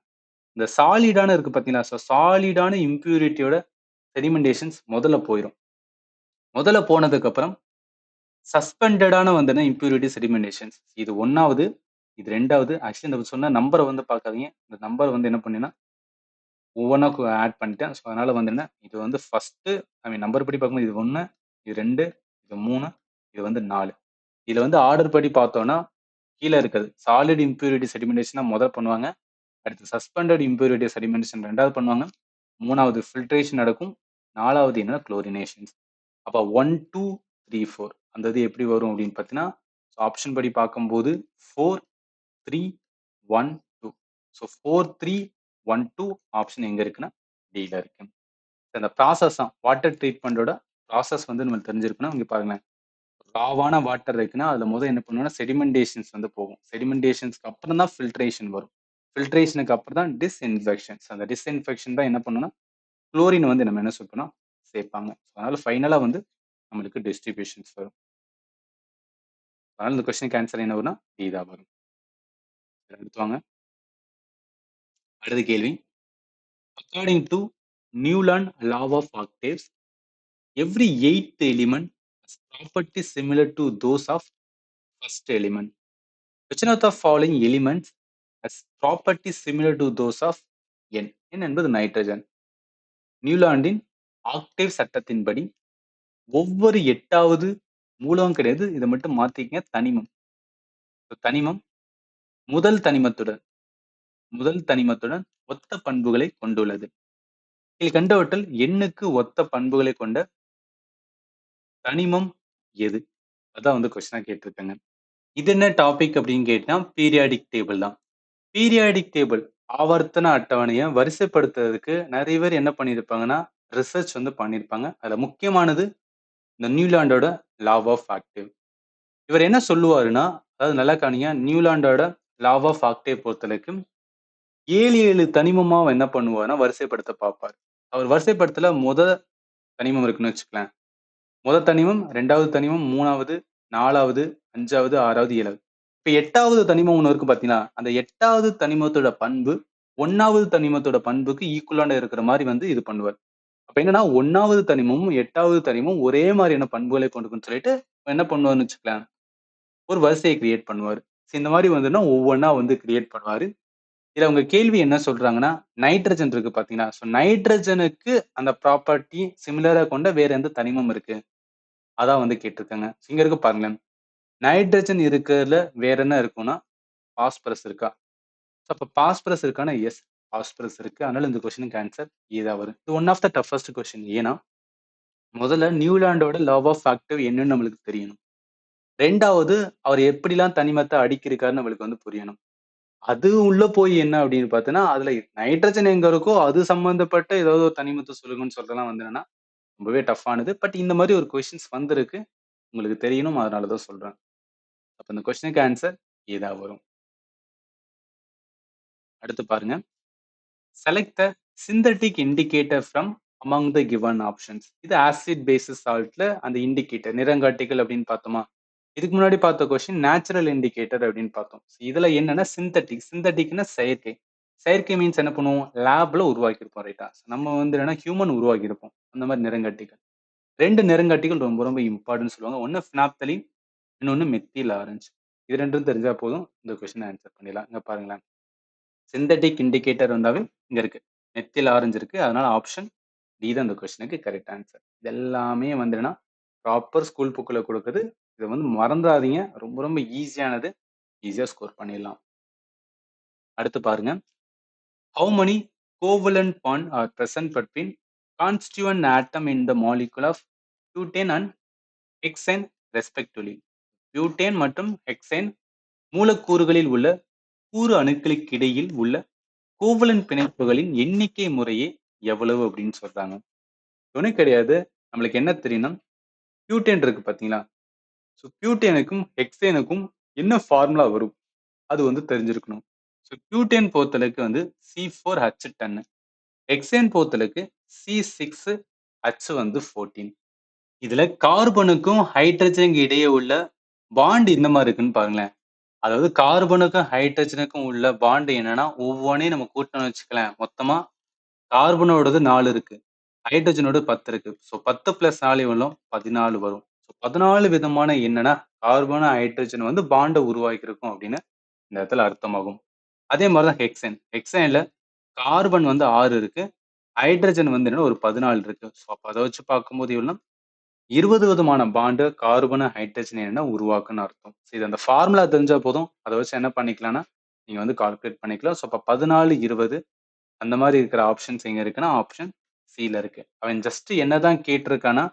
Speaker 1: இந்த சாலிடான இருக்கு பார்த்தீங்களா? ஸோ சாலிடான இம்பியூரிட்டியோட செடிமெண்டேஷன்ஸ் முதல்ல போயிரும். முதல்ல போனதுக்கு அப்புறம் சஸ்பெண்டடான வந்தன இம்பியூரிட்டி செடிமெண்டேஷன்ஸ். இது 1வது, இது 2வது. ஆக்சுவலி இந்த சொன்ன நம்பர வந்து பார்க்காதீங்க. இந்த நம்பர் வந்து என்ன பண்ணேன்னா, ஒவ்வொன்னா ஆட் பண்ணிட்டேன். ஸோ அதனால வந்து என்ன, இது வந்து ஃபர்ஸ்ட்டு நம்பர் படி பார்க்கும்போது இது 1, இது 2, இது 3, இது வந்து 4. இதுல வந்து ஆர்டர் படி பார்த்தோம்னா, கீழ இருக்குது. சாலிட் இம்பியூரிட்டி செடிமெண்டேஷன முதல் பண்ணுவாங்க. அடுத்து சஸ்பெண்டட் இம்பியூரிட்டி செடிமெண்டேஷன் 2வது பண்ணுவாங்க. 3வது ஃபில்ட்ரேஷன் நடக்கும். 4வது என்னன்னா குளோரினேஷன்ஸ். அப்ப 1, 2, 3, 4 அந்த இது எப்படி வரும் அப்படின்னு பார்த்தீங்கன்னா, ஆப்ஷன் படி பார்க்கும்போது 4, 3, 1, 2. ஸோ 4, 3, 1, 2 ஆப்ஷன் எங்க இருக்குன்னா, டில இருக்கு. அந்த ப்ராசஸ் தான். வாட்டர் ட்ரீட்மெண்டோட ப்ராசஸ் வந்து நம்ம தெரிஞ்சிருக்கணும். இங்க பாருங்களேன். ராவான வாட்டர் இருக்குன்னா, அதுல என்ன பண்ணுவோம்னா, செடிமெண்டேஷன்ஸ் வந்து போகும். செடிமெண்டேஷன்ஸ்க்கு அப்புறம் தான் ஃபில்ட்ரேஷன் வரும். ஃபில்ட்ரேஷனுக்கு அப்புறம் தான் டிஸ்இன்ஃபெக்ஷன்ஸ். அந்த டிஸ்இன்ஃபெக்ஷன் தான் என்ன பண்ணும்னா, குளோரின் வந்து நம்ம என்ன சொல்றோம்னா சேர்ப்பாங்க. அதனால ஃபைனலா வந்து நம்மளுக்கு டிஸ்ட்ரிபியூஷன்ஸ் வரும். அதனால இந்த கொஸ்டினுக்கு ஆன்சர் என்ன வரும்னா, டி தான் வரும். அடுத்து வாங்க. அடுத்த கேள்வி. According to Newland law of octaves, every 8th element has properties similar to those of first element. Which one of the following elements has properties similar to those of N? N என்பது நைட்ரஜன். நியூலாண்டின் ஆக்டேவ் சட்டத்தின்படி ஒவ்வொரு 8வது மூலகம் கிடையாது. இதை மட்டும் மாத்திக்கங்க. தனிமம். தனிமம் முதல் தனிமத்துடன் ஒத்த பண்புகளை கொண்டுள்ளது. இதில் கண்டவற்றில் எண்ணுக்கு ஒத்த பண்புகளை கொண்ட தனிமம் எது? அதான் வந்து கொஸ்டினா கேட்டிருக்காங்க. இது என்ன டாபிக் அப்படின்னு கேட்டா பீரியாடிக் டேபிள் தான். பீரியாடிக் டேபிள் ஆவர்த்தன அட்டவணையை வரிசைப்படுத்துறதுக்கு நிறைய பேர் என்ன பண்ணியிருப்பாங்கன்னா ரிசர்ச் வந்து பண்ணியிருப்பாங்க. அதுல முக்கியமானது இந்த நியூலாண்டோட லா ஆஃப் ஆக்டேவ். இவர் என்ன சொல்லுவாருன்னா, அதாவது நல்லா காணிங்க, நியூலாண்டோட லா ஆஃப் ஆக்டேவ் பொறுத்தவரைக்கும் 7 தனிமமா என்ன பண்ணுவார்னா வரிசைப்படுத்த பார்ப்பார். அவர் வரிசைப்படுத்தல தனிமம் இருக்குன்னு வச்சுக்கலாம். தனிமம், 2வது தனிமம், 3வது, 4வது, 5வது, 6வது, 7வது. இப்ப 8வது தனிமம் ஒண்ணு இருக்கு பாத்தீங்களா? அந்த 8வது தனிமத்தோட பண்பு 1வது தனிமத்தோட பண்புக்கு ஈக்குவலா இருக்கிற மாதிரி வந்து இது பண்ணுவார். அப்ப என்னன்னா 1வது தனிமமும் 8வது தனிமமும் ஒரே மாதிரியான பண்புகளை கொண்டிருக்குன்னு சொல்லிட்டு என்ன பண்ணுவார்னு வச்சுக்கலாம், ஒரு வரிசையை கிரியேட் பண்ணுவாரு. இந்த மாதிரி வந்துன்னா ஒவ்வொன்னா வந்து கிரியேட் பண்ணுவாரு. இதுல அவங்க கேள்வி என்ன சொல்றாங்கன்னா, நைட்ரஜன் இருக்கு பாத்தீங்களா? சோ நைட்ரஜனுக்கு அந்த ப்ராப்பர்ட்டி சிமிலரா கொண்ட வேற எந்த தனிமம் இருக்கு? அதான் வந்து கேட்டிருக்காங்க. இங்க இருக்கு பாருங்களேன். நைட்ரஜன் இருக்கிறதுல வேற என்ன இருக்கும்னா, பாஸ்பரஸ் இருக்கா? அப்ப பாஸ்பரஸ் இருக்கான்னா, எஸ் பாஸ்பரஸ் இருக்கு. அதனால இந்த கொஸ்டினுக்கு ஆன்சர் ஏ தான் வரும். இது one of the toughest question. ஏன்னா, முதல்ல நியூலாண்டோட லா ஆஃப் ஆக்டிவ் என்னன்னு நம்மளுக்கு தெரியணும். 2வது அவர் எப்படிலாம் தனிமத்தை அடுக்கியிருக்காருன்னு நம்மளுக்கு வந்து புரியணும். அது உள்ள போய் என்ன அப்படின்னு பார்த்தீங்கன்னா, அதுல நைட்ரஜன் எங்க இருக்கோ அது சம்பந்தப்பட்ட ஏதாவது ஒரு தனிமத்தை சொல்லுங்கன்னு சொல்றதெல்லாம் வந்து என்னன்னா, ரொம்பவே டஃப்பானது. பட் இந்த மாதிரி ஒரு கொஸ்டின்ஸ் வந்திருக்கு. உங்களுக்கு தெரியணும். அதனால தான் சொல்றேன். அப்ப இந்த கொஸ்டினுக்கு ஆன்சர் ஏ தான் வரும். அடுத்து பாருங்க. Select the synthetic indicator from among the given options. இது ஆசிட் பேசிஸ் சால்ட்ல அந்த இண்டிகேட்டர் நிறங்காட்டிகள் அப்படின்னு பார்த்தோமா? இதுக்கு முன்னாடி பார்த்த கொஸ்டின் நேச்சுரல் இண்டிகேட்டர் அப்படின்னு பார்த்தோம். இதுல என்னன்னா சிந்தெடிக்னா செயற்கை. செயற்கை மீன்ஸ் என்ன பண்ணுவோம்? லேப்ல உருவாக்கியிருப்போம். ரைட்டா? நம்ம வந்து என்னன்னா ஹியூமன் உருவாக்கியிருப்போம். அந்த மாதிரி நிறங்காட்டிகள். 2 நிறங்காட்டிகள் ரொம்ப ரொம்ப இம்பார்ட்டன்ட் சொல்லுவாங்க. ஒன்னு பினாப்தலீன், இன்னொன்னு மெத்தில் ஆரஞ்சு. இது 2ம் தெரிஞ்சா போதும் இந்த கொஸ்டின் ஆன்சர் பண்ணிடலாம். இங்க பாருங்களேன். சிந்தட்டிக் இண்டிகேட்டர் வந்தாவே இங்க இருக்கு. மெத்தில் ஆரஞ்சு இருக்கு. அதனால ஆப்ஷன் டி தான் இந்த கொஸ்டினுக்கு கரெக்ட் ஆன்சர். இது எல்லாமே வந்து என்னன்னா, ப்ராப்பர் ஸ்கூல் புக்ல குடுக்குது. இத வந்து மறந்துறாதீங்க. ரொம்ப ரொம்ப ஈஸியானது. ஈஸியா ஸ்கோர் பண்ணிடலாம். அடுத்து பாருங்க. How many covalent bonds are present between constituent atom in the molecule of butane and hexane respectively? Butane மற்றும் ஹெக்சேன் மூலக்கூறுகளில் உள்ள கூறு அணுக்களுக்கிடையில் உள்ள கோவலன்ட் பிணைப்புகளின் எண்ணிக்கை முறையே எவ்வளவு அப்படின்னு சொல்றாங்க. ஒன்றும் கிடையாது. நம்மளுக்கு என்ன தெரியும்னா, பியூட்டேன் இருக்கு பாத்தீங்களா? ஸோ பியூட்டேனுக்கும் ஹெக்சேனுக்கும் என்ன ஃபார்முலா வரும் அது வந்து தெரிஞ்சிருக்கணும். ஸோ பியூட்டேன் பொறுத்தளவுக்கு வந்து C4H10, ஹெக்சேன் பொறுத்தளவுக்கு C6H வந்து 14. இதுல கார்பனுக்கும் ஹைட்ரஜனுக்கு இடையே உள்ள பாண்ட் இந்த மாதிரி இருக்குன்னு பாருங்களேன். அதாவது கார்பனுக்கும் ஹைட்ரஜனுக்கும் உள்ள பாண்ட் என்னன்னா, ஒவ்வொன்றையும் நம்ம கூட்டணும்னு வச்சுக்கலாம். மொத்தமா கார்பனோடது 4 இருக்கு. ஹைட்ரஜனோட 10 இருக்கு. ஸோ 10 + 4 எவ்வளோ? 14 வரும். ஸோ 14 விதமான என்னன்னா, கார்பன், ஹைட்ரஜன் வந்து பாண்ட உருவாக்கியிருக்கும் அப்படின்னு இந்த இடத்துல அர்த்தமாகும். அதே மாதிரி தான் ஹெக்சேன். ஹெக்சேன்ல கார்பன் வந்து 6 இருக்கு. ஹைட்ரஜன் வந்து என்னன்னா ஒரு 14 இருக்கு. ஸோ அப்ப அத வச்சு பார்க்கும்போது எவ்வளோ? 20 விதமான பாண்ட் கார்பன், ஹைட்ரஜன் என்ன உருவாக்குன்னு அர்த்தம். ஸோ இது அந்த ஃபார்முலா தெரிஞ்சா போதும். அத வச்சு என்ன பண்ணிக்கலாம்னா, நீங்க வந்து கால்குலேட் பண்ணிக்கலாம். ஸோ அப்ப 14, 20 அந்த மாதிரி இருக்கிற ஆப்ஷன்ஸ் எங்க இருக்குன்னா, ஆப்ஷன் சில இருக்கு. அவன் ஜஸ்ட் என்னதான் கேட்டிருக்கான்னா,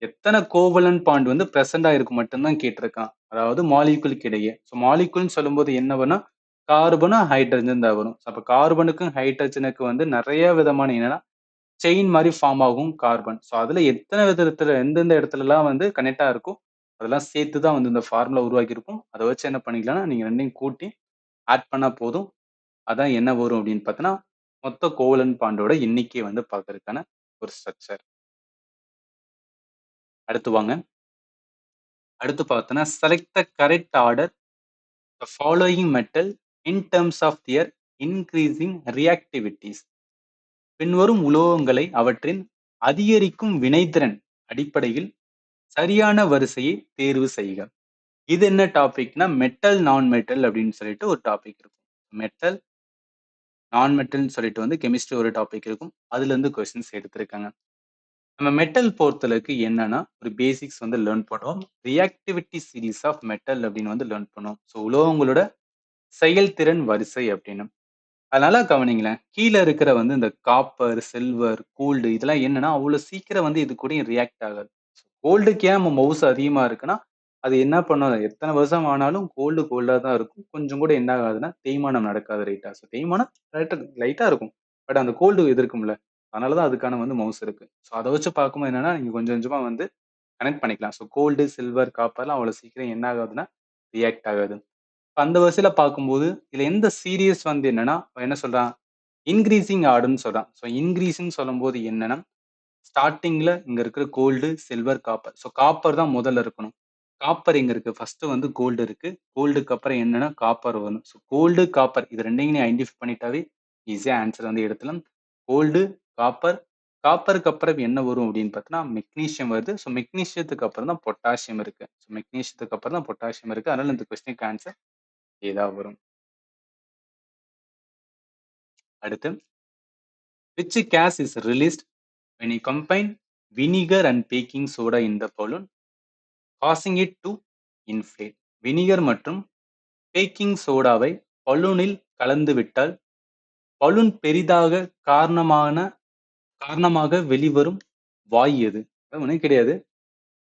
Speaker 1: எத்தனை கோவலன்ட் பாண்ட் வந்து பிரசன்ட் ஆயிருக்கு மட்டும் தான் கேட்டிருக்கான். அதாவது மாலிக்யூலுக்கு இடையே. ஸோ மாலிக்யூல்னு சொல்லும்போது என்ன வரும்னா, கார்பனும் ஹைட்ரஜன் தான் வரும். அப்ப கார்பனுக்கும் ஹைட்ரஜனுக்கு வந்து நிறைய விதமான என்னன்னா செயின் மாதிரி ஃபார்ம் ஆகும் கார்பன். ஸோ அதுல எத்தனை விதத்துல எந்தெந்த இடத்துலலாம் வந்து கனெக்டா இருக்கோ, அதெல்லாம் சேர்த்து தான் வந்து இந்த ஃபார்முலா உருவாக்கியிருக்கும். அத வச்சு என்ன பண்ணிக்கலாம்னா, நீங்க 2யும் கூட்டி ஆட் பண்ணா போதும். அதான் என்ன வரும் அப்படின்னு பார்த்தீங்கன்னா, மொத்த கோவலன்ட் பாண்டோட எண்ணிக்கைய வந்து பார்க்கறதுக்கான ஒரு ஸ்ட்ரக்சர். அடுத்து வாங்க. அடுத்து பார்த்தோன்னா, select the correct order the following metal in terms of their increasing reactivities. பின்வரும் உலோகங்களை அவற்றின் அதிகரிக்கும் வினைத்திறன் அடிப்படையில் சரியான வரிசையை தேர்வு செய்க. இது என்ன டாபிக்னா, மெட்டல், நான் மெட்டல் அப்படின்னு சொல்லிட்டு ஒரு டாபிக் இருக்கும். மெட்டல், நான் மெட்டல்னு சொல்லிட்டு வந்து கெமிஸ்ட்ரி ஒரு டாபிக் இருக்கும். அதுல இருந்து கொஸ்டின்ஸ் எடுத்திருக்காங்க. நம்ம மெட்டல் பொறுத்தளவுக்கு என்னன்னா, ஒரு பேசிக்ஸ் வந்து லேர்ன் பண்ணுவோம். ரியாக்டிவிட்டி சீரிஸ் ஆஃப் மெட்டல் அப்படின்னு வந்து லேர்ன் பண்ணுவோம். ஸோ உலோகங்களோட செயல்திறன் வரிசை அப்படின்னு. அதனால கவனிங்களேன். கீழ இருக்கிற வந்து இந்த காப்பர், சில்வர், கோல்டு இதெல்லாம் என்னன்னா, அவ்வளவு சீக்கிரம் வந்து இது கூடயும் ரியாக்ட் ஆகாது. கோல்டுக்கு ஏன் நம்ம மவுஸ் அதிகமா இருக்குன்னா, அது என்ன பண்ணும், எத்தன வருஷம் ஆனாலும் கோல்டு கோல்டா தான் இருக்கும். கொஞ்சம் கூட என்ன ஆகாதுன்னா, தேய்மானம் நடக்காது ரைட்டா. ஸோ தேய்மானம் லைட்டா லைட்டா இருக்கும். பட் அந்த கோல்டு எதிர்க்கும்ல. அதனால தான் அதுக்கான வந்து மவுஸ் இருக்கு. ஸோ அத வச்சு பார்க்கும்போது என்னன்னா, நீங்க கொஞ்சம் கொஞ்சமா வந்து கனெக்ட் பண்ணிக்கலாம். ஸோ கோல்டு, சில்வர், காப்பர்லாம் அவ்வளவு சீக்கிரம் என்ன ஆகாதுன்னா, ரியாக்ட் ஆகாது. இப்ப அந்த வரிசையில பார்க்கும்போது, இதுல எந்த சீரியஸ் வந்து என்னன்னா, அவன் என்ன சொல்றான்? இன்கிரீசிங் ஆர்டர்ன்னு சொல்றான். ஸோ இன்கிரீஸ்ன்னு சொல்லும்போது என்னன்னா, ஸ்டார்ட்டிங்ல இங்க இருக்கிற gold, silver, copper. So copper தான் முதல்ல இருக்கணும். காப்பர் எங்க இருக்கு? ஃபர்ஸ்ட் வந்து கோல்டு இருக்கு. கோல்டுக்கு அப்புறம் என்னன்னா காப்பர் வரும். ஸோ கோல்டு, காப்பர் இது 2யும் நீ ஐடென்டிஃபை பண்ணிட்டாவே ஈஸியா ஆன்சர் வந்து எடுத்துடலாம். கோல்டு, காப்பர், காப்பருக்கு அப்புறம் என்ன வரும் அப்படின்னு பார்த்தீங்கன்னா, மெக்னீசியம் வருது. ஸோ மெக்னீசியத்துக்கு அப்புறம் தான் பொட்டாசியம் இருக்கு. ஸோ மெக்னீசியத்துக்கு அப்புறம் தான் பொட்டாசியம் இருக்கு. அதனால இந்த கொஸ்டினுக்கு ஆன்சர் ஏ தான் வரும். அடுத்து, which gas is released when you combine vinegar and baking soda in the balloon, causing it to inflate? Vinegar மற்றும் பேக்கிங் சோடாவை பலூனில் கலந்துவிட்டால் பலூன் பெரிதாக காரணமாக வெளிவரும் வாயு எது? ஒன்றும் கிடையாது.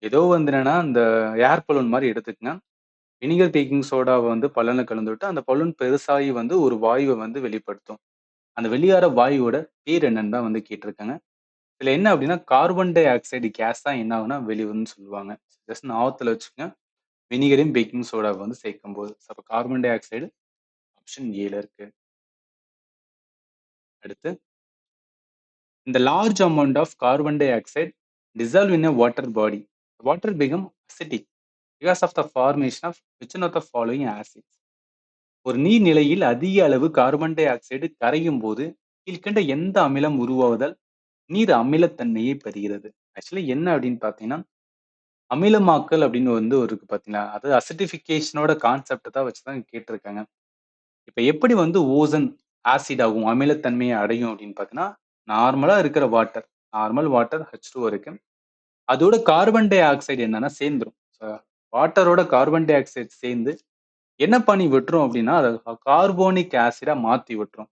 Speaker 1: ஏதோ வந்து என்னன்னா இந்த ஏர் பலூன் மாதிரி எடுத்துக்கங்க. வினிகர் பேக்கிங் சோடாவை வந்து பலூன்ல கலந்து விட்டு அந்த பலூன் பெருசாகி வந்து ஒரு வாயுவை வந்து வெளிப்படுத்தும். அந்த வெளியாற வாயுவோட பேர் என்னன்னு தான் வந்து கேட்டிருக்காங்க. இதுல என்ன அப்படின்னா, கார்பன் டை ஆக்சைடு கேஸ் தான் என்ன ஆகும்னா வெளிவரும்னு சொல்லுவாங்க. ஜஸ்ட் ஞாபகத்துல வச்சுக்கோங்க. வினிகரையும் பேக்கிங் சோடாவை வந்து சேர்க்கும்போது. அப்ப கார்பன் டை ஆக்சைடு ஆப்ஷன் ஏல இருக்கு. அடுத்து, இந்த large amount of carbon dioxide dissolve in a water body. Water become acidic because of the formation of which one of the following acids? ஒரு நீர்நிலையில் அதிக அளவு கார்பன் டை ஆக்சைடு கரையும் போது கீழ்கண்ட எந்த அமிலம் உருவாவதால் நீர் அமிலத்தன்மையை பெறுகிறது? ஆக்சுவலி என்ன அப்படின்னு பாத்தீங்கன்னா, அமிலமாக்கல் அப்படின்னு வந்து ஒரு இருக்கு பாத்தீங்களா? அது அசிடிஃபிகேஷனோட கான்செப்ட் தான் வச்சுதான் கேட்டிருக்காங்க. இப்ப எப்படி வந்து ஓசன் ஆசிட் ஆகும், அமிலத்தன்மையை அடையும் அப்படின்னு பார்த்தீங்கன்னா, நார்மலா இருக்கிற வாட்டர், நார்மல் வாட்டர் H2O இருக்கு. அதோட கார்பன் டை ஆக்சைடு என்னன்னா சேர்ந்துரும். வாட்டரோட கார்பன் டை ஆக்சைடு சேர்ந்து என்ன பண்ணி விட்டுரும் அப்படின்னா, அத கார்போனிக் ஆசிடா மாத்தி விட்டுரும்.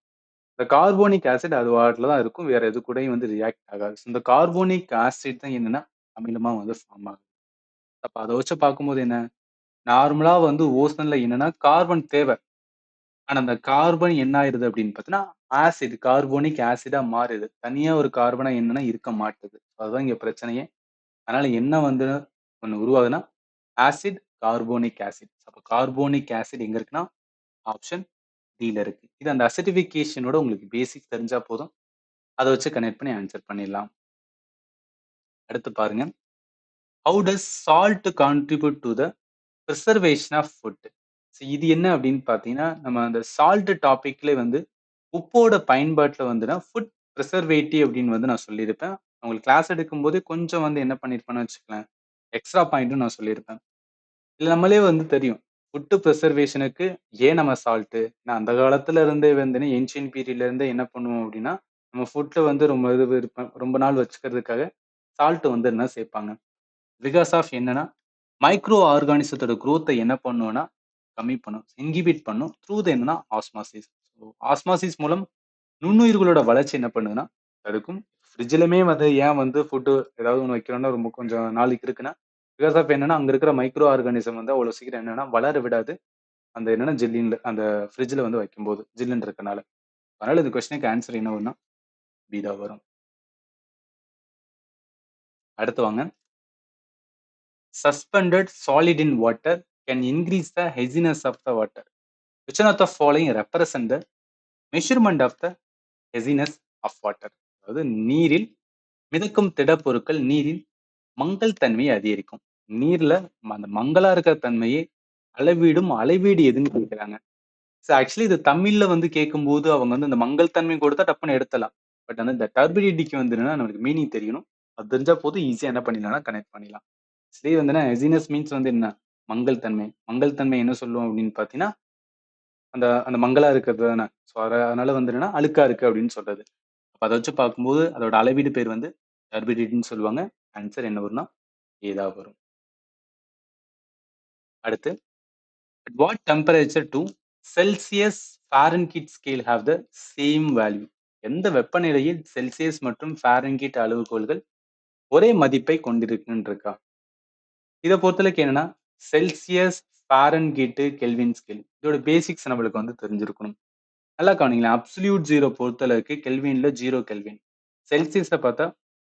Speaker 1: இந்த கார்போனிக் ஆசிட் அது வாட்டர்ல தான் இருக்கும். வேற எது கூடயும் வந்து ரியாக்ட் ஆகாது. இந்த கார்போனிக் ஆசிட் தான் என்னன்னா, அமிலமா வந்து ஃபார்ம் ஆகுது. அப்ப அத வச்சு பார்க்கும்போது என்ன, நார்மலா வந்து ஓசோன்ல என்னன்னா கார்பன் தேவை. ஆனா அந்த கார்பன் என்ன ஆயிருது அப்படின்னு பார்த்தீங்கன்னா, ஆசிட் கார்போனிக் ஆசிடா மாறுது. தனியா ஒரு கார்பனா என்னன்னா இருக்க மாட்டுது. அதுதான் இங்க பிரச்சனையே. அதனால என்ன வந்து ஒண்ணு உருவாகுதுன்னா, ஆசிட், கார்போனிக் ஆசிட். அப்ப கார்போனிக் ஆசிட் எங்க இருக்குன்னா, ஆப்ஷன் டில இருக்கு. இது அந்த அசிடிஃபிகேஷனோட உங்களுக்கு பேசிக் தெரிஞ்சா போதும். அத வச்சு கனெக்ட் பண்ணி ஆன்சர் பண்ணிடலாம். அடுத்து பாருங்க. How does salt contribute to the preservation of food? இது என்ன அப்படின்னு பார்த்தீங்கன்னா, நம்ம அந்த சால்ட் டாபிக்ல வந்து உப்போட பயன்பாட்டுல வந்துனா ஃபுட் பிரிசர்வேட்டிவ் அப்படின்னு வந்து நான் சொல்லியிருப்பேன். உங்களுக்கு கிளாஸ் எடுக்கும்போது கொஞ்சம் வந்து என்ன பண்ணியிருப்பேன்னு வச்சுக்கங்களேன், எக்ஸ்ட்ரா பாயிண்ட்டும் நான் சொல்லியிருப்பேன். இதுல நம்மளே வந்து தெரியும். ஃபுட் பிரிசர்வேஷனுக்கு ஏன் நம்ம சால்ட்டு? ஏன்னா அந்த காலத்துல இருந்தே வந்து ஏன்ஷியன்ட் பீரியட்ல இருந்தே என்ன பண்ணுவோம் அப்படின்னா, நம்ம ஃபுட்ல வந்து ரொம்ப இது ரொம்ப நாள் வச்சுக்கிறதுக்காக சால்ட் வந்து என்ன சேர்ப்பாங்க. பிகாஸ் ஆஃப் என்னன்னா, மைக்ரோ ஆர்கானிசத்தோட குரோத்த என்ன பண்ணும்னா, கம்மி பண்ணும். இன்ஹிபிட் பண்ணும். த்ரூ த என்னன்னா ஆஸ்மாசிஸ். ஆஸ்மாசிஸ் மூலம் நுண்ணுயிர்களோட வளர்ச்சி என்ன பண்ணுதுன்னா, தடுக்கும். ஃப்ரிட்ஜ்லயுமே வந்து ஏன் வந்து ஃபுட் ஏதாவது ஒண்ணு வைக்கிறோம்னா ரொம்ப கொஞ்சம் நாளைக்கு இருக்குன்னா, பிகாஸ் ஆஃப் என்னன்னா, அங்க இருக்கிற மைக்ரோ ஆர்கானிசம் வந்து அவ்வளவு சீக்கிரம் என்னன்னா வளர விடாது. அந்த என்னன்னா ஜில்லின்ல அந்த ஃப்ரிட்ஜ்ல வந்து வைக்கும்போது, ஜில்லுன்னு இருக்கனால. அதனால இந்த கொஸ்டினுக்கு ஆன்சர் என்ன வரும்னா, பி தான் வரும். அடுத்து வாங்க. Suspended solid in water can increase the hardness of the water. Which one of the following represent the measurement of the hardness of water? அதாவது நீரில் மிதக்கும் திடப்பொருட்கள் நீரில் மங்கள் தன்மையை அதிகரிக்கும். நீர்ல அந்த மங்களா இருக்கிற தன்மையை அளவீடும் அளவீடு எதுன்னு கேட்கிறாங்க. ஆக்சுவலி இது தமிழ்ல வந்து கேட்கும்போது அவங்க வந்து இந்த மங்கள் தன்மை கொடுத்தா டப்புன்னு எடுத்தலாம். பட் வந்து இந்த டர்பிடிட்டிக்கு வந்து என்னன்னா நமக்கு மீனிங் தெரியணும். அது தெரிஞ்சா போதும் ஈஸியா என்ன பண்ணிடலாம்னா கனெக்ட் பண்ணிடலாம். சரி வந்து ஹெசினஸ் மீன்ஸ் வந்து என்ன? மங்கள் தன்மை. மங்கள் தன்மை என்ன சொல்லுவோம் அப்படின்னு பார்த்தீங்கன்னா, அந்த அந்த மங்களா இருக்கிறது தானே. ஸோ அதனால வந்து என்னன்னா அழுக்கா இருக்கு அப்படின்னு சொல்றது. அப்ப அத வச்சு பார்க்கும்போது அதோட அளவீடு பேர் வந்து டர்பிடிட்டின்னு சொல்லுவாங்க. ஆன்சர் என்ன வரும்னா ஏ தான் வரும். அடுத்து, at what temperature do Celsius, Fahrenheit scale have the same value? எந்த வெப்பநிலையில் செல்சியஸ் மற்றும் ஃபாரன்ஹீட் அளவுகோல்கள் ஒரே மதிப்பை கொண்டிருக்குன்னு இருக்கா? இத பொறுத்தளவுக்கு என்னன்னா, செல்சியஸ், ஃபாரன்ஹீட், கெல்வின் ஸ்கேல். இதோட பேசிக்ஸ் நம்மளுக்கு வந்து தெரிஞ்சிருக்கணும். நல்லா கவனிங்களேன். அப்சல்யூட் 0 பொறுத்தளவுக்கு கெல்வின்ல 0 கெல்வின். செல்சியஸ்ல பார்த்தா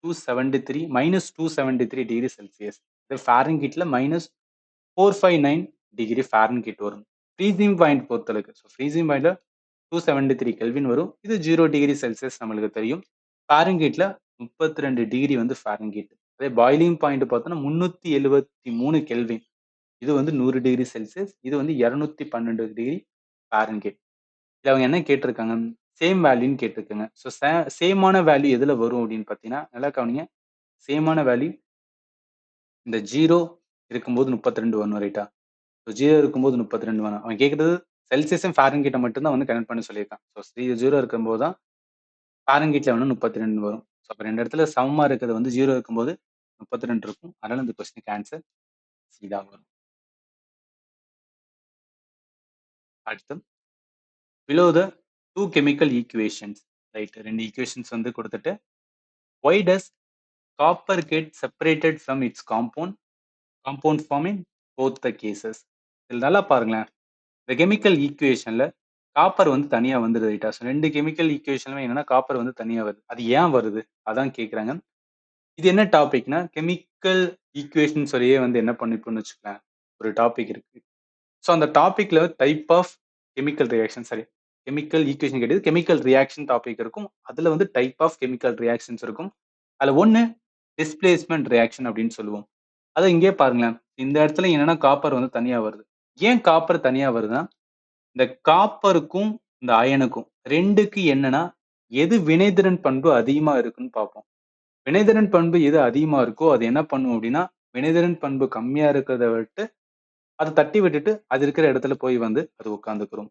Speaker 1: 273 -273 டிகிரி செல்சியஸ். இது ஃபாரன்ஹீட்ல -459 டிகிரி ஃபாரன்ஹீட் வரும். ஃப்ரீசிங் பாயிண்ட் பொறுத்தளவுக்கு. ஃப்ரீசிங் பாயிண்ட்ல 273 கெல்வின் வரும். இது 0 டிகிரி செல்சியஸ் நம்மளுக்கு தெரியும். ஃபாரன்ஹீட்ல 32 டிகிரி வந்து ஃபாரன்ஹீட். அதே பாய்லிங் பாயிண்ட் பார்த்தோம்னா 373 கெல்வின். இது வந்து 100 டிகிரி செல்சியஸ். இது வந்து 212 டிகிரி ஃபாரன்ஹீட். இதுல அவங்க என்ன கேட்டிருக்காங்க? சேம் வேல்யூன்னு கேட்டிருக்காங்க. சேமான வேல்யூ எதுல வரும் அப்படின்னு பார்த்தீங்கன்னா, நல்லா கவனிங்க. சேமான வேல்யூ இந்த 0 இருக்கும்போது 32 வரணும் ரைட்டா? 0 இருக்கும்போது 32 வேணாம். அவன் கேட்கிறது செல்சியஸும் ஃபாரன்ஹீட்ட மட்டும் தான் வந்து கனெக்ட் பண்ண சொல்லியிருக்கான். 0 இருக்கும்போது தான் ஃபாரன்ஹீட்ல வேணா 32 வரும். அப்ப 2 இடத்துல சமமா இருக்கிறது வந்து 0 இருக்கும்போது 32 இருக்கும். அதனால இந்த கொஸ்டினுக்கு ஆன்சர் சி தான் வரும். அடுத்து below the 2 chemical equations right 2 equations வந்து கொடுத்துட்டு why does copper get separated from its compound form in both the cases? இதுல நல்லா பாருங்களேன். இந்த கெமிக்கல் ஈக்குவேஷன்ல காப்பர் வந்து தனியா வந்துருது ரைட்டா? 2 கெமிக்கல் ஈக்குவேஷன்ல என்னன்னா காப்பர் வந்து தனியா வருது. அது ஏன் வருது? அதான் கேட்குறாங்க. இது என்ன டாபிக்னா, கெமிக்கல் ஈக்குவேஷன் சொல்லியே வந்து என்ன பண்ணிப்போம்னு வச்சுக்கோங்களேன், ஒரு டாபிக் இருக்கு. ஸோ அந்த டாபிக்ல type of chemical reaction sorry chemical equation கிடையாது. கெமிக்கல் ரியாக்ஷன் டாபிக் இருக்கும். அதுல வந்து டைப் ஆஃப் கெமிக்கல் ரியாக்ஷன்ஸ் இருக்கும். அதுல ஒண்ணு டிஸ்பிளேஸ்மென்ட் ரியாக்ஷன் அப்படின்னு சொல்லுவோம். அத இங்கேயே பாருங்களேன். இந்த இடத்துல என்னன்னா காப்பர் வந்து தனியா வருது. ஏன் காப்பர் தனியா வருதுன்னா, இந்த காப்பருக்கும் இந்த அயனுக்கும் 2க்கு என்னன்னா, எது வினைத்திறன் பண்பு அதிகமா இருக்குன்னு பார்ப்போம். வினைத்திறன் பண்பு எது அதிகமா இருக்கோ, அது என்ன பண்ணும் அப்படின்னா, வினைத்திறன் பண்பு கம்மியா இருக்கிறத விட்டு, அத தட்டி விட்டுட்டு, அது இருக்கிற இடத்துல போய் வந்து அது உட்கார்ந்துக்கும்.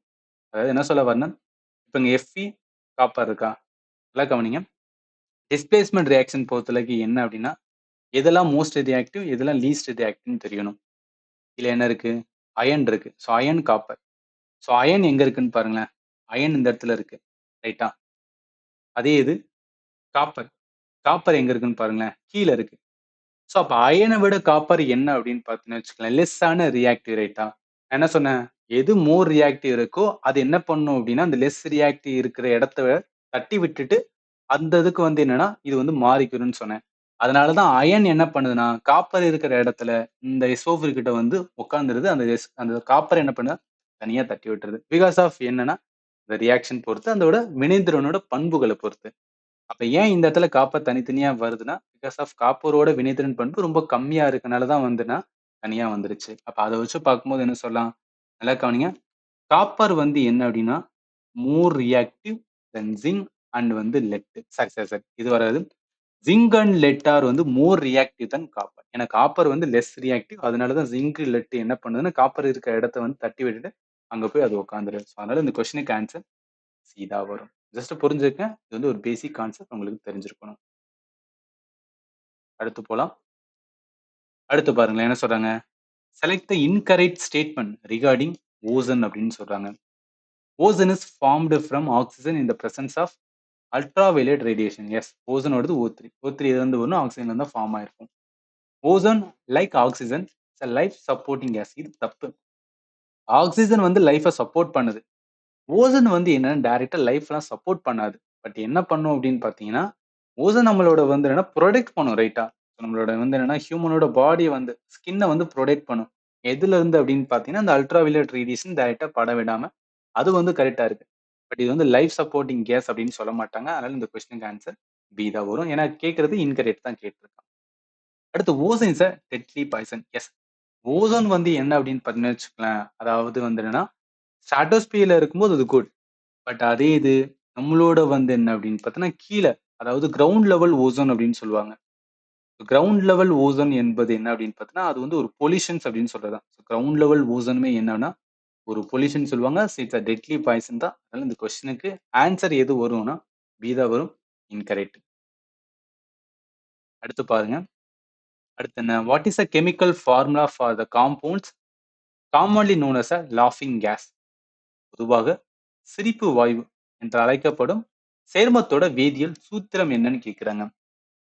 Speaker 1: அதாவது என்ன சொல்ல வரேன்னா, இப்ப இப்ப இங்க Fe காப்பர் இருக்கா? நல்லா கவனிங்க. டிஸ்பிளேஸ்மென்ட் ரியாக்ஷன் பொறுத்தவரைக்கும் என்ன அப்படின்னா, எதெல்லாம் மோஸ்ட் ரியாக்டிவ், எதெல்லாம் லீஸ்ட் ரியாக்டிவ்னு தெரியணும். இதுல என்ன இருக்கு? அயன் இருக்கு. So iron, copper. So iron எங்க இருக்குன்னு பாருங்களேன். அயன் இந்த இடத்துல இருக்கு. ரைட்டா? அதே இது காப்பர். காப்பர் எங்க இருக்குன்னு பாருங்களேன். கீழ இருக்கு. ஸோ அப்ப அயன விட காப்பர் என்ன அப்படின்னு பார்த்தீங்கன்னு வச்சுக்கோங்களேன், லெஸ்ஸான ரியாக்டிவ் ரைட்டா? நான் என்ன சொன்னேன்? எது மோர் ரியாக்டிவ் இருக்கோ, அது என்ன பண்ணும் அப்படின்னா, அந்த லெஸ் ரியாக்டிவ் இருக்கிற இடத்த தட்டி விட்டுட்டு, அந்த இதுக்கு வந்து என்னன்னா, இது வந்து மாறிக்கும்னு சொன்னேன். அதனால தான் அயன் என்ன பண்ணுதுன்னா, காப்பர் இருக்கிற இடத்துல இந்த SO4 கிட்ட வந்து உட்கார்ந்துருது. அந்த காப்பர் என்ன பண்ணுது? தனியா தட்டி விட்டுருது. பிகாஸ் ஆஃப் என்னன்னா, இந்த ரியாக்ஷன் பொறுத்து, அதோட வினைத்திறனோட பண்புகள பொறுத்து. அப்ப ஏன் இந்த இடத்துல காப்பர் தனித்தனியா வருதுன்னா, பிகாஸ் ஆஃப் காப்பரோட வினைத்திறன் பண்பு ரொம்ப கம்மியா இருக்கனால தான் வந்துன்னா, தனியா வந்துருச்சு. அப்ப அத வச்சு பார்க்கும்போது என்ன சொல்லலாம்? நல்லா கவனிங்க. காப்பர் வந்து என்ன அப்டின்னா, மோர் ரியாக்டிவ் தென் ஜிங்க் அண்ட் வந்து லெட். சாரி. இது வராது. ஜிங்க் அண்ட் லெட் ஆர் வந்து மோர் ரியாக்டிவ் தென் காப்பர். ஏன்னா காப்பர் வந்து லெஸ் ரியாக்டிவ். அதனால தான் ஜிங்க், லெட் என்ன பண்ணுதுன்னா, காப்பர் இருக்கிற இடத்த வந்து தட்டி விட்டுட்டு, அங்க போய் அது உட்கார்ந்துரும். ஸோ அதனால இந்த கொஸ்டினுக்கு ஆன்சர் சி தான் வரும். ஜஸ்ட் புரிஞ்சுக்கங்க. இது வந்து ஒரு பேசிக் கான்செப்ட் உங்களுக்கு தெரிஞ்சிருக்கணும். அடுத்து போலாம். அடுத்து பாருங்களேன் என்ன சொல்றாங்க? Select the incorrect statement regarding ozone அப்படின்னு சொல்றாங்க. Ozone is formed from oxygen in the presence of ultra violet radiation. Yes, ஓசோனோடது O3. O3 எதுல இருந்து வரும்? ஆக்ஸிஜன்ல இருந்து ஃபார்ம் ஆயிருக்கும். Ozone like oxygen is life supporting gas. இது தப்பு. ஆக்ஸிஜன் வந்து லைஃபை சப்போர்ட் பண்ணுது. ஓசோன் வந்து என்னன்னா டைரக்டா லைஃப்லாம் சப்போர்ட் பண்ணாது. பட் என்ன பண்ணும் அப்படின்னு பார்த்தீங்கன்னா, ஓசோன் நம்மளோட வந்து என்னன்னா புரொடெக்ட் பண்ணும் ரைட்டா? நம்மளோட வந்து என்னன்னா ஹியூமனோட பாடிய வந்து ஸ்கின்ன வந்து புரொடெக்ட் பண்ணும். எதுல இருந்து அப்படின்னு பார்த்தீங்கன்னா, இந்த அல்ட்ரா வயலட் ரேடியேஷன் டைரக்ட்டா பட விடாம, அது வந்து கரெக்ட்டா இருக்கு. பட் இது வந்து லைஃப் சப்போர்ட்டிங் கேஸ் அப்படின்னு சொல்ல மாட்டாங்க. அதனால இந்த கொஸ்டினுக்கு ஆன்சர் பி தான் வரும். ஏன்னா கேட்கறது இன்கரெக்ட் தான் கேட்டிருக்கான். அடுத்து ozone is a deadly poison. Yes. Ozone வந்து என்ன அப்படின்னு பார்த்தீங்கன்னு வச்சுக்கோங்களேன், அதாவது வந்து என்னன்னா, ஸ்ட்ராட்டோஸ்பியர்ல இருக்கும்போது அது குட். பட் அதே இது நம்மளோட வந்து என்ன அப்படின்னு பார்த்தோன்னா, கீழ அதாவது கிரவுண்ட் லெவல் ஓசோன் அப்படின்னு சொல்லுவாங்க. கிரவுண்ட் லெவல் ஓசோன் என்பது என்ன அப்படின்னு பார்த்தோன்னா, அது வந்து ஒரு பொல்யூஷன்ஸ் அப்படின்னு சொல்றது தான். கிரவுண்ட் லெவல் ஓசோனுமே என்னன்னா, ஒரு பொல்யூஷன் சொல்லுவாங்க. இட்ஸ் அ டெட்லி பாய்சன் தான். அதனால இந்த கொஸ்டினுக்கு ஆன்சர் எது வரும்னா, பி தான் வரும். இன்கரெக்ட். அடுத்து பாருங்க. அடுத்து என்ன? What is a chemical formula for the compounds commonly known as a லாஃபிங் கேஸ்? பொதுவாக சிரிப்பு வாயு என்று அழைக்கப்படும் சேர்மத்தோட வேதியியல் சூத்திரம் என்னன்னு கேட்கிறாங்க.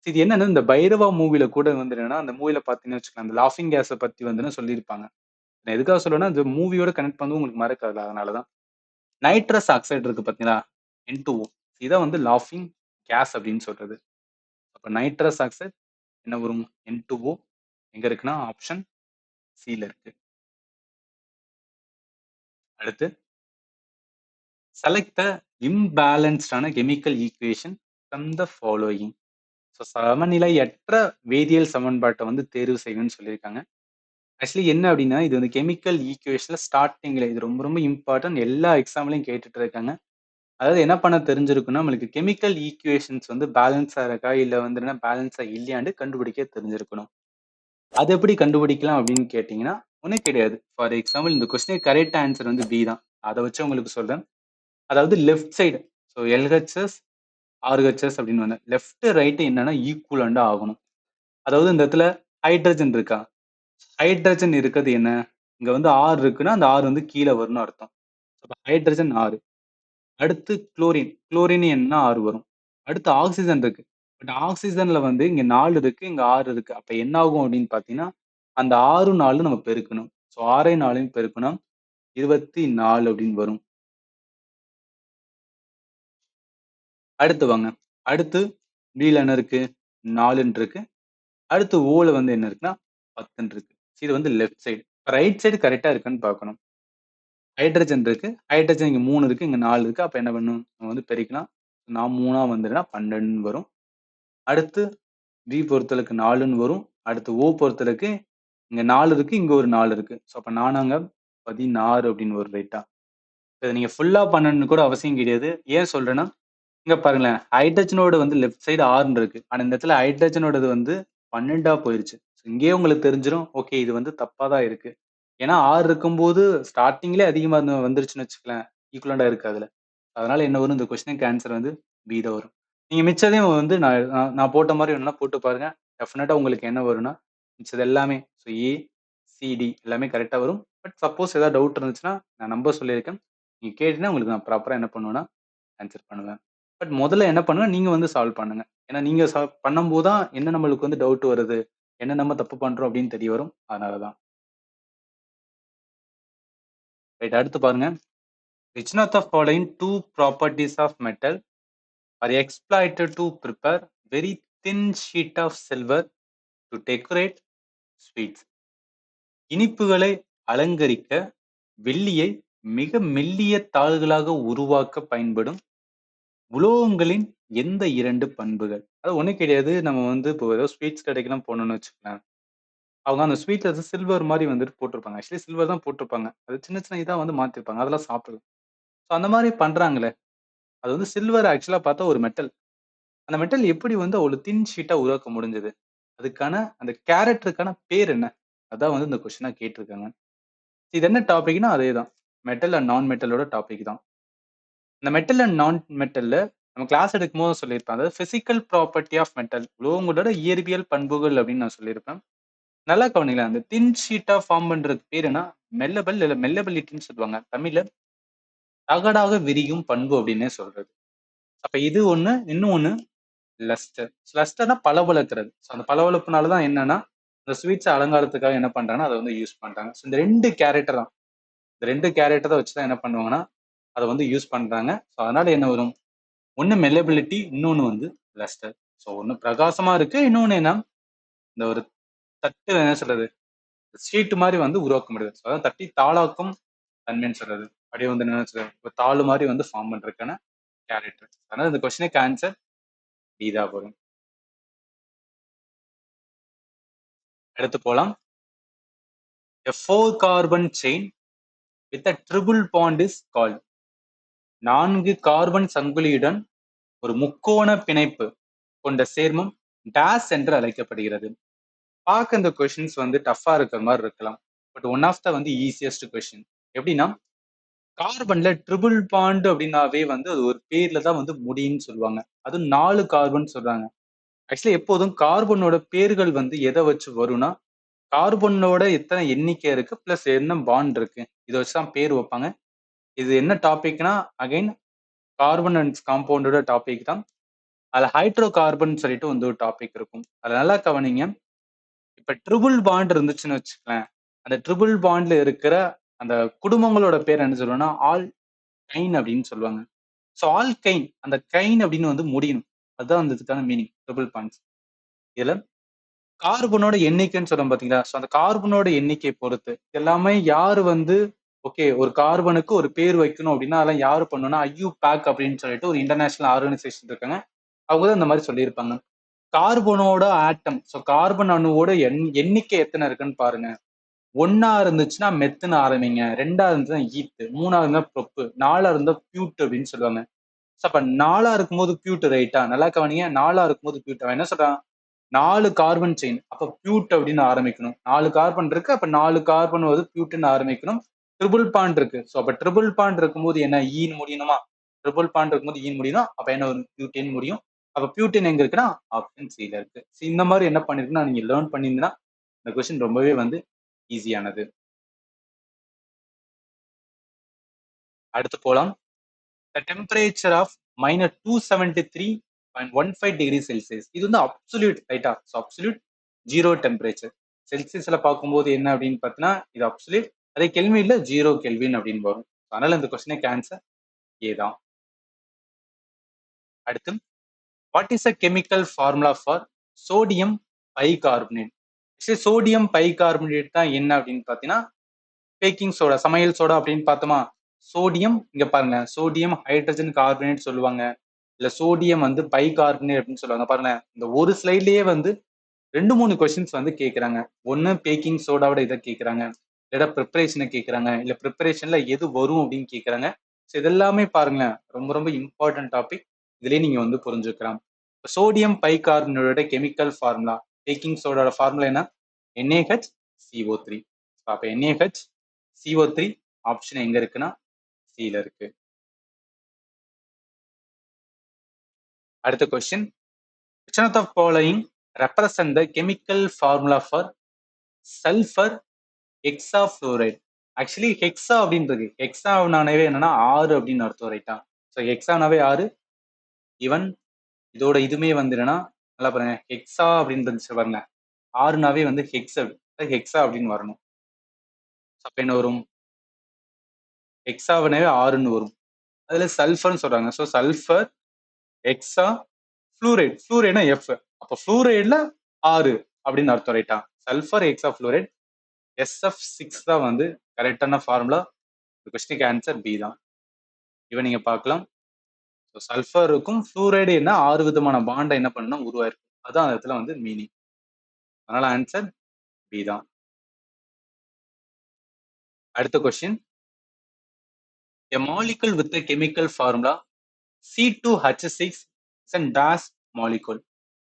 Speaker 1: இது என்னன்னா இந்த பைரவா மூவில கூட வந்து என்னன்னா அந்த மூவில பாத்தீங்கன்னு வச்சுக்கலாம், அந்த லாஃபிங் கேஸ பத்தி வந்து சொல்லியிருப்பாங்க. நான் எதுக்காக சொல்றேன்னா இந்த மூவியோட கனெக்ட் பண்ணது உங்களுக்கு மறக்காது, அதனாலதான். நைட்ரஸ் ஆக்சைடு இருக்கு பாத்தீங்களா, N2O. இதை வந்து லாஃபிங் கேஸ் அப்படின்னு சொல்றது. அப்ப நைட்ரஸ் ஆக்சைடு என்ன வரும்? N2O. எங்க இருக்குன்னா ஆப்ஷன் சில இருக்கு. அடுத்து செலக்ட் த இம்பேலன்ஸ்டான chemical equation from the following. So சமநிலையற்ற வேதியியல் சமன்பாட்டை வந்து தேர்வு செய்யணும்னு சொல்லியிருக்காங்க. ஆக்சுவலி என்ன அப்படின்னா, இது வந்து கெமிக்கல் ஈக்குவேஷன்ல ஸ்டார்ட்டிங்ல இது ரொம்ப ரொம்ப இம்பார்ட்டன்ட். எல்லா எக்ஸாம்லயும் கேட்டுட்டு இருக்காங்க. அதாவது என்ன பண்ண தெரிஞ்சிருக்குன்னா, நம்மளுக்கு கெமிக்கல் ஈக்குவேஷன்ஸ் வந்து பேலன்ஸா இருக்கா, இல்ல வந்து என்ன பேலன்ஸா இல்லையான்னு கண்டுபிடிக்க தெரிஞ்சிருக்கணும். அது எப்படி கண்டுபிடிக்கலாம் அப்படின்னு கேட்டீங்கன்னா, ஒண்ணும் கிடையாது. ஃபார் எக்ஸாம்பிள் இந்த கொஸ்டினுக்கு கரெக்ட் ஆன்சர் வந்து பி தான். அத வச்சு உங்களுக்கு சொல்றேன். அதாவது left side. So LHS, RHS அப்படின்னு வந்து லெஃப்ட், ரைட் என்னன்னா ஈக்குவலண்டா ஆகணும். அதாவது இந்த இடத்துல ஹைட்ரஜன் இருக்கா? ஹைட்ரஜன் இருக்கிறது என்ன? இங்க வந்து R இருக்குன்னா, அந்த R வந்து கீழ வரும்னு அர்த்தம். அப்ப ஹைட்ரஜன் 6. அடுத்து குளோரின். குளோரின் என்ன 6 வரும். அடுத்து ஆக்ஸிஜன் இருக்கு. பட் ஆக்ஸிஜன்ல வந்து இங்க 4 இருக்கு, இங்க 6 இருக்கு. அப்ப என்ன ஆகும் அப்படின்னு பார்த்தீங்கன்னா, அந்த 6ம் 4ம் நம்ம பெருக்கணும். ஸோ 6ஐயும் 4ஐயும் பெருக்கணும். 24 அப்படின்னு வரும். அடுத்து வாங்க. அடுத்து Bல என்ன இருக்கு? 4ன்னு இருக்கு. அடுத்து Oல வந்து என்ன இருக்குன்னா, 10ன்னு இருக்கு. இது வந்து லெஃப்ட் சைடு. ரைட் சைடு கரெக்ட்டா இருக்கான்னு பார்க்கணும். ஹைட்ரஜன் இருக்கு. ஹைட்ரஜன் இங்க 3 இருக்கு. இங்க 4 இருக்கு. அப்ப என்ன பண்ணணும்? நம்ம வந்து பெருக்கலாம். நான் 3ஆ வந்துதுன்னா 12ன்னு வரும். அடுத்து B பொறுத்தளவுக்கு 4ன்னு வரும். அடுத்து O பொறுத்தளவுக்கு இங்க 4 இருக்கு. இங்க ஒரு 4 இருக்கு. ஸோ அப்ப 4ங்க 16 அப்படின்னு வரும் ரைட்டா? இத நீங்க ஃபுல்லா பண்ணணும்னு கூட அவசியம் கிடையாது. ஏன் சொல்றேன்னா, இங்க பாருங்களேன். ஹைட்ரஜனோட வந்து லெஃப்ட் சைடு 6ன்னு இருக்கு. ஆனா இந்த இடத்துல ஹைட்ரஜனோடது வந்து 12ஆ போயிருச்சு. இங்கேயே உங்களுக்கு தெரிஞ்சிரும். ஓகே, இது வந்து தப்பா தான் இருக்கு. ஏன்னா 6 இருக்கும்போது ஸ்டார்ட்டிங்லயே அதிகமா வந்துருச்சுன்னு வச்சுக்கலேன். ஈக்குவலன்ட்டா இருக்கு அதுல. அதனால என்ன வரும்? இந்த கொஸ்டினுக்கு ஆன்சர் வந்து பி தான் வரும். நீங்க மிச்சதையும் வந்து நான் போட்ட மாரி வேணும்னா போட்டு பாருங்க. டெஃபினட்டா உங்களுக்கு என்ன வரும்னா, மிச்சது எல்லாமே ஏ, சி, டி எல்லாமே கரெக்ட்டா வரும். பட் சப்போஸ் ஏதாவது டவுட் இருந்துச்சுன்னா, நான் நம்பர் சொல்லியிருக்கேன். நீங்க கேட்டீங்கன்னா உங்களுக்கு நான் ப்ராப்பரா என்ன பண்ணுவேன்னா, ஆன்சர் பண்ணுவேன். பட் முதல்ல என்ன பண்ணுங்க, நீங்க வந்து சால்வ் பண்ணுங்க. ஏன்னா நீங்க பண்ணும்போது தான் என்ன நம்மளுக்கு வந்து டவுட் வருது, என்ன நம்ம தப்பு பண்றோம் அப்படின்னு தெரிய வரும். அதனால தான். ரைட் அடுத்து பாருங்க. Which one of the following two properties of metal are exploited to prepare very thin sheet of silver to decorate sweets? இனிப்புகளை அலங்கரிக்க வெள்ளியை மிக மெல்லிய தாள்களாக உருவாக்க பயன்படும் உலோகங்களின் எந்த 2 பண்புகள்? அது ஒண்ணும் கிடையாது. நம்ம வந்து இப்போ ஏதோ ஸ்வீட்ஸ் கடைக்கெல்லாம் போனோம்னு வச்சுக்கோங்களேன். அவங்க அந்த ஸ்வீட்ல வந்து சில்வர் மாரி வந்துட்டு போட்டிருப்பாங்க. ஆக்சுவலி சில்வர் தான் போட்டிருப்பாங்க. அது சின்ன சின்ன இதா வந்து மாத்திருப்பாங்க. அதெல்லாம் சாப்பிடலாம். ஸோ அந்த மாரி பண்றாங்களே. அது வந்து சில்வர் ஆக்சுவலா பார்த்தா ஒரு மெட்டல். அந்த மெட்டல் எப்படி வந்து அவ்வளவு தின் ஷீட்டா உருவாக்க முடிஞ்சது? அதுக்கான அந்த கேரக்டருக்கான பேர் என்ன? அதான் வந்து இந்த கொஸ்டினா கேட்டிருக்காங்க. இது என்ன டாபிக்னா அதேதான். மெட்டல் அண்ட் நான் மெட்டலோட டாபிக் தான். இந்த மெட்டல் அண்ட் நான் மெட்டல்ல நம்ம கிளாஸ் எடுக்கும்போது சொல்லியிருப்பேன். அதாவது பிசிக்கல் ப்ராப்பர்ட்டி ஆஃப் மெட்டல். உலோகங்களோட இயற்பியல் பண்புகள் அப்படின்னு நான் சொல்லியிருப்பேன். நல்லா கவனிங்களேன். அந்த தின் ஷீட்டா ஃபார்ம் பண்றது பேர் என்ன? மெல்லபிள் இல்ல மெல்லபிலிட்டின்னு சொல்லுவாங்க. தமிழ்ல தகடாக விரியும் பண்பு அப்படின்னே சொல்றது. அப்ப இது ஒண்ணு, இன்னும் ஒண்ணு லஸ்டர். லஸ்டர்னா பளபளக்கிறது. ஸோ அந்த பளபளப்புனால தான் என்னன்னா, இந்த ஸ்வீட்ஸ் அலங்காரத்துக்காக என்ன பண்றாங்கன்னா, அத வந்து யூஸ் பண்றாங்க. ஸோ இந்த 2 கேரக்டர் தான். இந்த 2 கேரக்டர வச்சு தான் என்ன பண்ணுவாங்கன்னா, அத வந்து யூஸ் பண்றாங்க. ஸோ அதனால என்ன வரும்? ஒண்ணு மெல்லபிலிட்டி, இன்னொன்னு வந்து லஸ்டர். ஸோ ஒண்ணு பிரகாசமா இருக்கு. இன்னொன்னு என்ன? இந்த ஒரு தட்டு என்ன சொல்றது? ஷீட் மாரி வந்து உருவாக்க முடியுது. ஸோ அதான் தட்டி தாளாக்கும் தன்மைன்னு சொல்றது. அப்படியே வந்து என்ன சொல்றது? ஒரு தாள் மாரி வந்து ஃபார்ம் பண்றதுக்கான கேரக்டர். அதனால இந்த கொஸ்டினுக்கு ஆன்சர் டி தான் வரும். அடுத்து போலாம். A 4 carbon chain with a triple bond is called. 4 carbon சங்கிலியுடன் ஒரு முக்கோண பிணைப்பு கொண்ட சேர்மம் டேஸ் என்று அழைக்கப்படுகிறது. பார்க்க இந்த கொஸ்டின்ஸ் வந்து டஃபா இருக்கிற மாதிரி இருக்கலாம். பட் ஒன் ஆஃப் த வந்து ஈஸியஸ்ட் கொஸ்டின். எப்படின்னா கார்பன்ல ட்ரிபிள் பாண்ட் அப்படின்னாவே வந்து அது ஒரு பேர்ல தான் வந்து முடியும்னு சொல்லுவாங்க. அது 4 கார்பன் சொல்றாங்க. ஆக்சுவலி எப்போதும் கார்பனோட பேர்கள் வந்து எதை வச்சு வரும்னா கார்பனோட எத்தனை எண்ணிக்கை இருக்கு பிளஸ் என்ன பாண்ட் இருக்கு இதை வச்சுதான் பேர் வைப்பாங்க. இது என்ன டாபிக்னா அகைன் கார்பன் அண்ட் காம்பவுண்டோட டாபிக் தான். அதுல ஹைட்ரோ கார்பன் சொல்லிட்டு வந்து ஒரு டாபிக் இருக்கும். அது நல்லா கவனிங்க. இப்ப ட்ரிபிள் பாண்ட் இருந்துச்சுன்னு வச்சுக்கலேன், அந்த ட்ரிபிள் பாண்ட்ல இருக்கிற அந்த குடும்பங்களோட பேர் என்ன சொல்லுவாங்கன்னா ஆல் கைன் அப்படின்னு சொல்லுவாங்க. ஸோ ஆல் கைன் அந்த கைன் அப்படின்னு வந்து முடியணும். அதுதான் அந்த இதுக்கான மீனிங் ட்ரிபிள் பாண்ட்ஸ். இதுல கார்பனோட எண்ணிக்கைன்னு சொல்றோம் பாத்தீங்களா? ஸோ அந்த கார்பனோட எண்ணிக்கை பொறுத்து எல்லாமே யாரு வந்து ஓகே ஒரு கார்பனுக்கு ஒரு பேர் வைக்கணும் அப்படின்னா அதெல்லாம் யாரு பண்ணணும்னா ஐயூ பேக் அப்படின்னு சொல்லிட்டு ஒரு இன்டர்நேஷனல் ஆர்கனைசேஷன் இருக்காங்க. அவங்க தான் இந்த மாதிரி சொல்லியிருப்பாங்க. கார்பனோட ஆட்டம் ஸோ கார்பன் அணுவோட எண்ணிக்கை எத்தனை இருக்குன்னு பாருங்க. 1 இருந்துச்சுன்னா மெத்துன்னு ஆரம்பிங்க, 2 இருந்துச்சுன்னா ஈத்து, 3 இருந்தா ப்ரொப்பு, 4 இருந்தா பியூட் அப்படின்னு சொல்லுவாங்க. அப்ப 4 இருக்கும்போது பியூட் ரைட்டா? நல்லா கவனிங்க. 4 இருக்கும்போது பியூட். அவன் என்ன சொல்றான்? 4 கார்பன் செயின். அப்ப பியூட் அப்படின்னு ஆரம்பிக்கணும். 4 கார்பன் இருக்கு. அப்ப 4 கார்பன் வந்து பியூட்னு ஆரம்பிக்கணும். ட்ரிபிள் பாண்ட் இருக்கு. ஸோ அப்ப ட்ரிபிள் பாண்ட் இருக்கும்போது என்ன ஈன்னு முடியணுமா? ட்ரிபிள் பாண்ட் இருக்கும்போது ஈன்னு முடியணும். அப்ப என்ன வரும்? பியூட்டேன் முடியும். அப்ப பியூட்டேன் எங்க இருக்குன்னா ஆப்ஷன் சில இருக்கு. இந்த மாதிரி என்ன பண்ணிருக்குன்னா நீங்க லேர்ன் பண்ணிருந்தீங்கன்னா இந்த கொஸ்டின் ரொம்பவே வந்து ஈஸியானது. அடுத்து போலாம். The temperature of -273.15 degree Celsius. இது வந்து அப்சல்யூட் ரைட்டா? So absolute zero temperature. செல்சியஸ்ல பார்க்கும்போது என்ன அப்படின்னு பார்த்தீங்கன்னா இது அப்சல்யூட். அதே கெல்வின்ல 0 கெல்வின் அப்படின்னு வரும். அதனால இந்த கொஸ்டினுக்கு ஆன்சர் ஏ தான். அடுத்து what is a chemical formula for sodium bicarbonate? Sodium bicarbonate தான் என்ன அப்படின்னு பார்த்தீங்கன்னா பேக்கிங் சோடா, சமையல் சோடா அப்படின்னு பார்த்தோமா? சோடியம் இங்க பாருங்க, சோடியம் ஹைட்ரஜன் கார்பனேட் சொல்லுவாங்க. இல்ல சோடியம் வந்து பைகார்பனேட் அப்படின்னு சொல்லுவாங்க. பாருங்க இந்த ஒரு ஸ்லைட்லயே வந்து 2-3 கொஸ்டின்ஸ் வந்து கேட்கறாங்க. ஒன்னு பேக்கிங் சோடாவோட இதை கேட்கறாங்க, இல்ல ப்ரிப்பரேஷனை கேட்கறாங்க, இல்ல ப்ரிப்பரேஷன்ல எது வரும் அப்படின்னு கேட்கறாங்க. ஸோ இதெல்லாமே பாருங்களேன் ரொம்ப ரொம்ப இம்பார்ட்டன்ட் டாபிக். இதுலயே நீங்க வந்து புரிஞ்சுக்கலாம். சோடியம் பைகார்பனேட்டோட கெமிக்கல் ஃபார்முலா, பேக்கிங் சோடாவோட ஃபார்முலா என்ன? NaHCO3. அப்ப NaHCO3 ஆப்ஷன் எங்க இருக்குன்னா சில இருக்கு. அடுத்த question, which one of the following represent the chemical formula for sulfur hexafluoride? Actually hexa அப்படின்றது ஹெக்ஸானாவே என்னன்னா 6 அப்படின்னு அர்த்தம், ரைட்டா? ஸோ ஹெக்ஸானாவே 6. ஈவன் இதோட இதுமே வந்து என்னன்னா நல்லா பாருங்க, ஹெக்ஸா அப்படின்னு பாருங்க, 6னாவே வந்து ஹெக்ஸா அப்படின்னு வரணும். அப்ப என்ன வரும்? ஹெக்ஸாவனாவே 6ன்னு வரும். அதுல சல்ஃபர்னு சொல்றாங்க. ஸோ சல்ஃபர் ஹெக்ஸா ஃப்ளூரைட், ஃப்ளூரைட்னா எஃப், அப்போ ஃப்ளூரைட்ல 6 அப்படின்னு அர்த்தம், ரைட்டா? சல்ஃபர் ஹெக்ஸா ஃப்ளூரைட் SF6 தான் வந்து கரெக்டான ஃபார்முலா. கொஸ்டினுக்கு ஆன்சர் பி தான். இவன் நீங்க பார்க்கலாம். சல்ஃபருக்கும் ஃப்ளூரைடு என்ன 6 விதமான பாண்டை என்ன பண்ணா உருவாயிருக்கும், அதான் அந்த இடத்துல வந்து மீனிங். அதனால ஆன்சர் பி தான். அடுத்த question, a molecule with a chemical formula C2H6 is a dash molecule.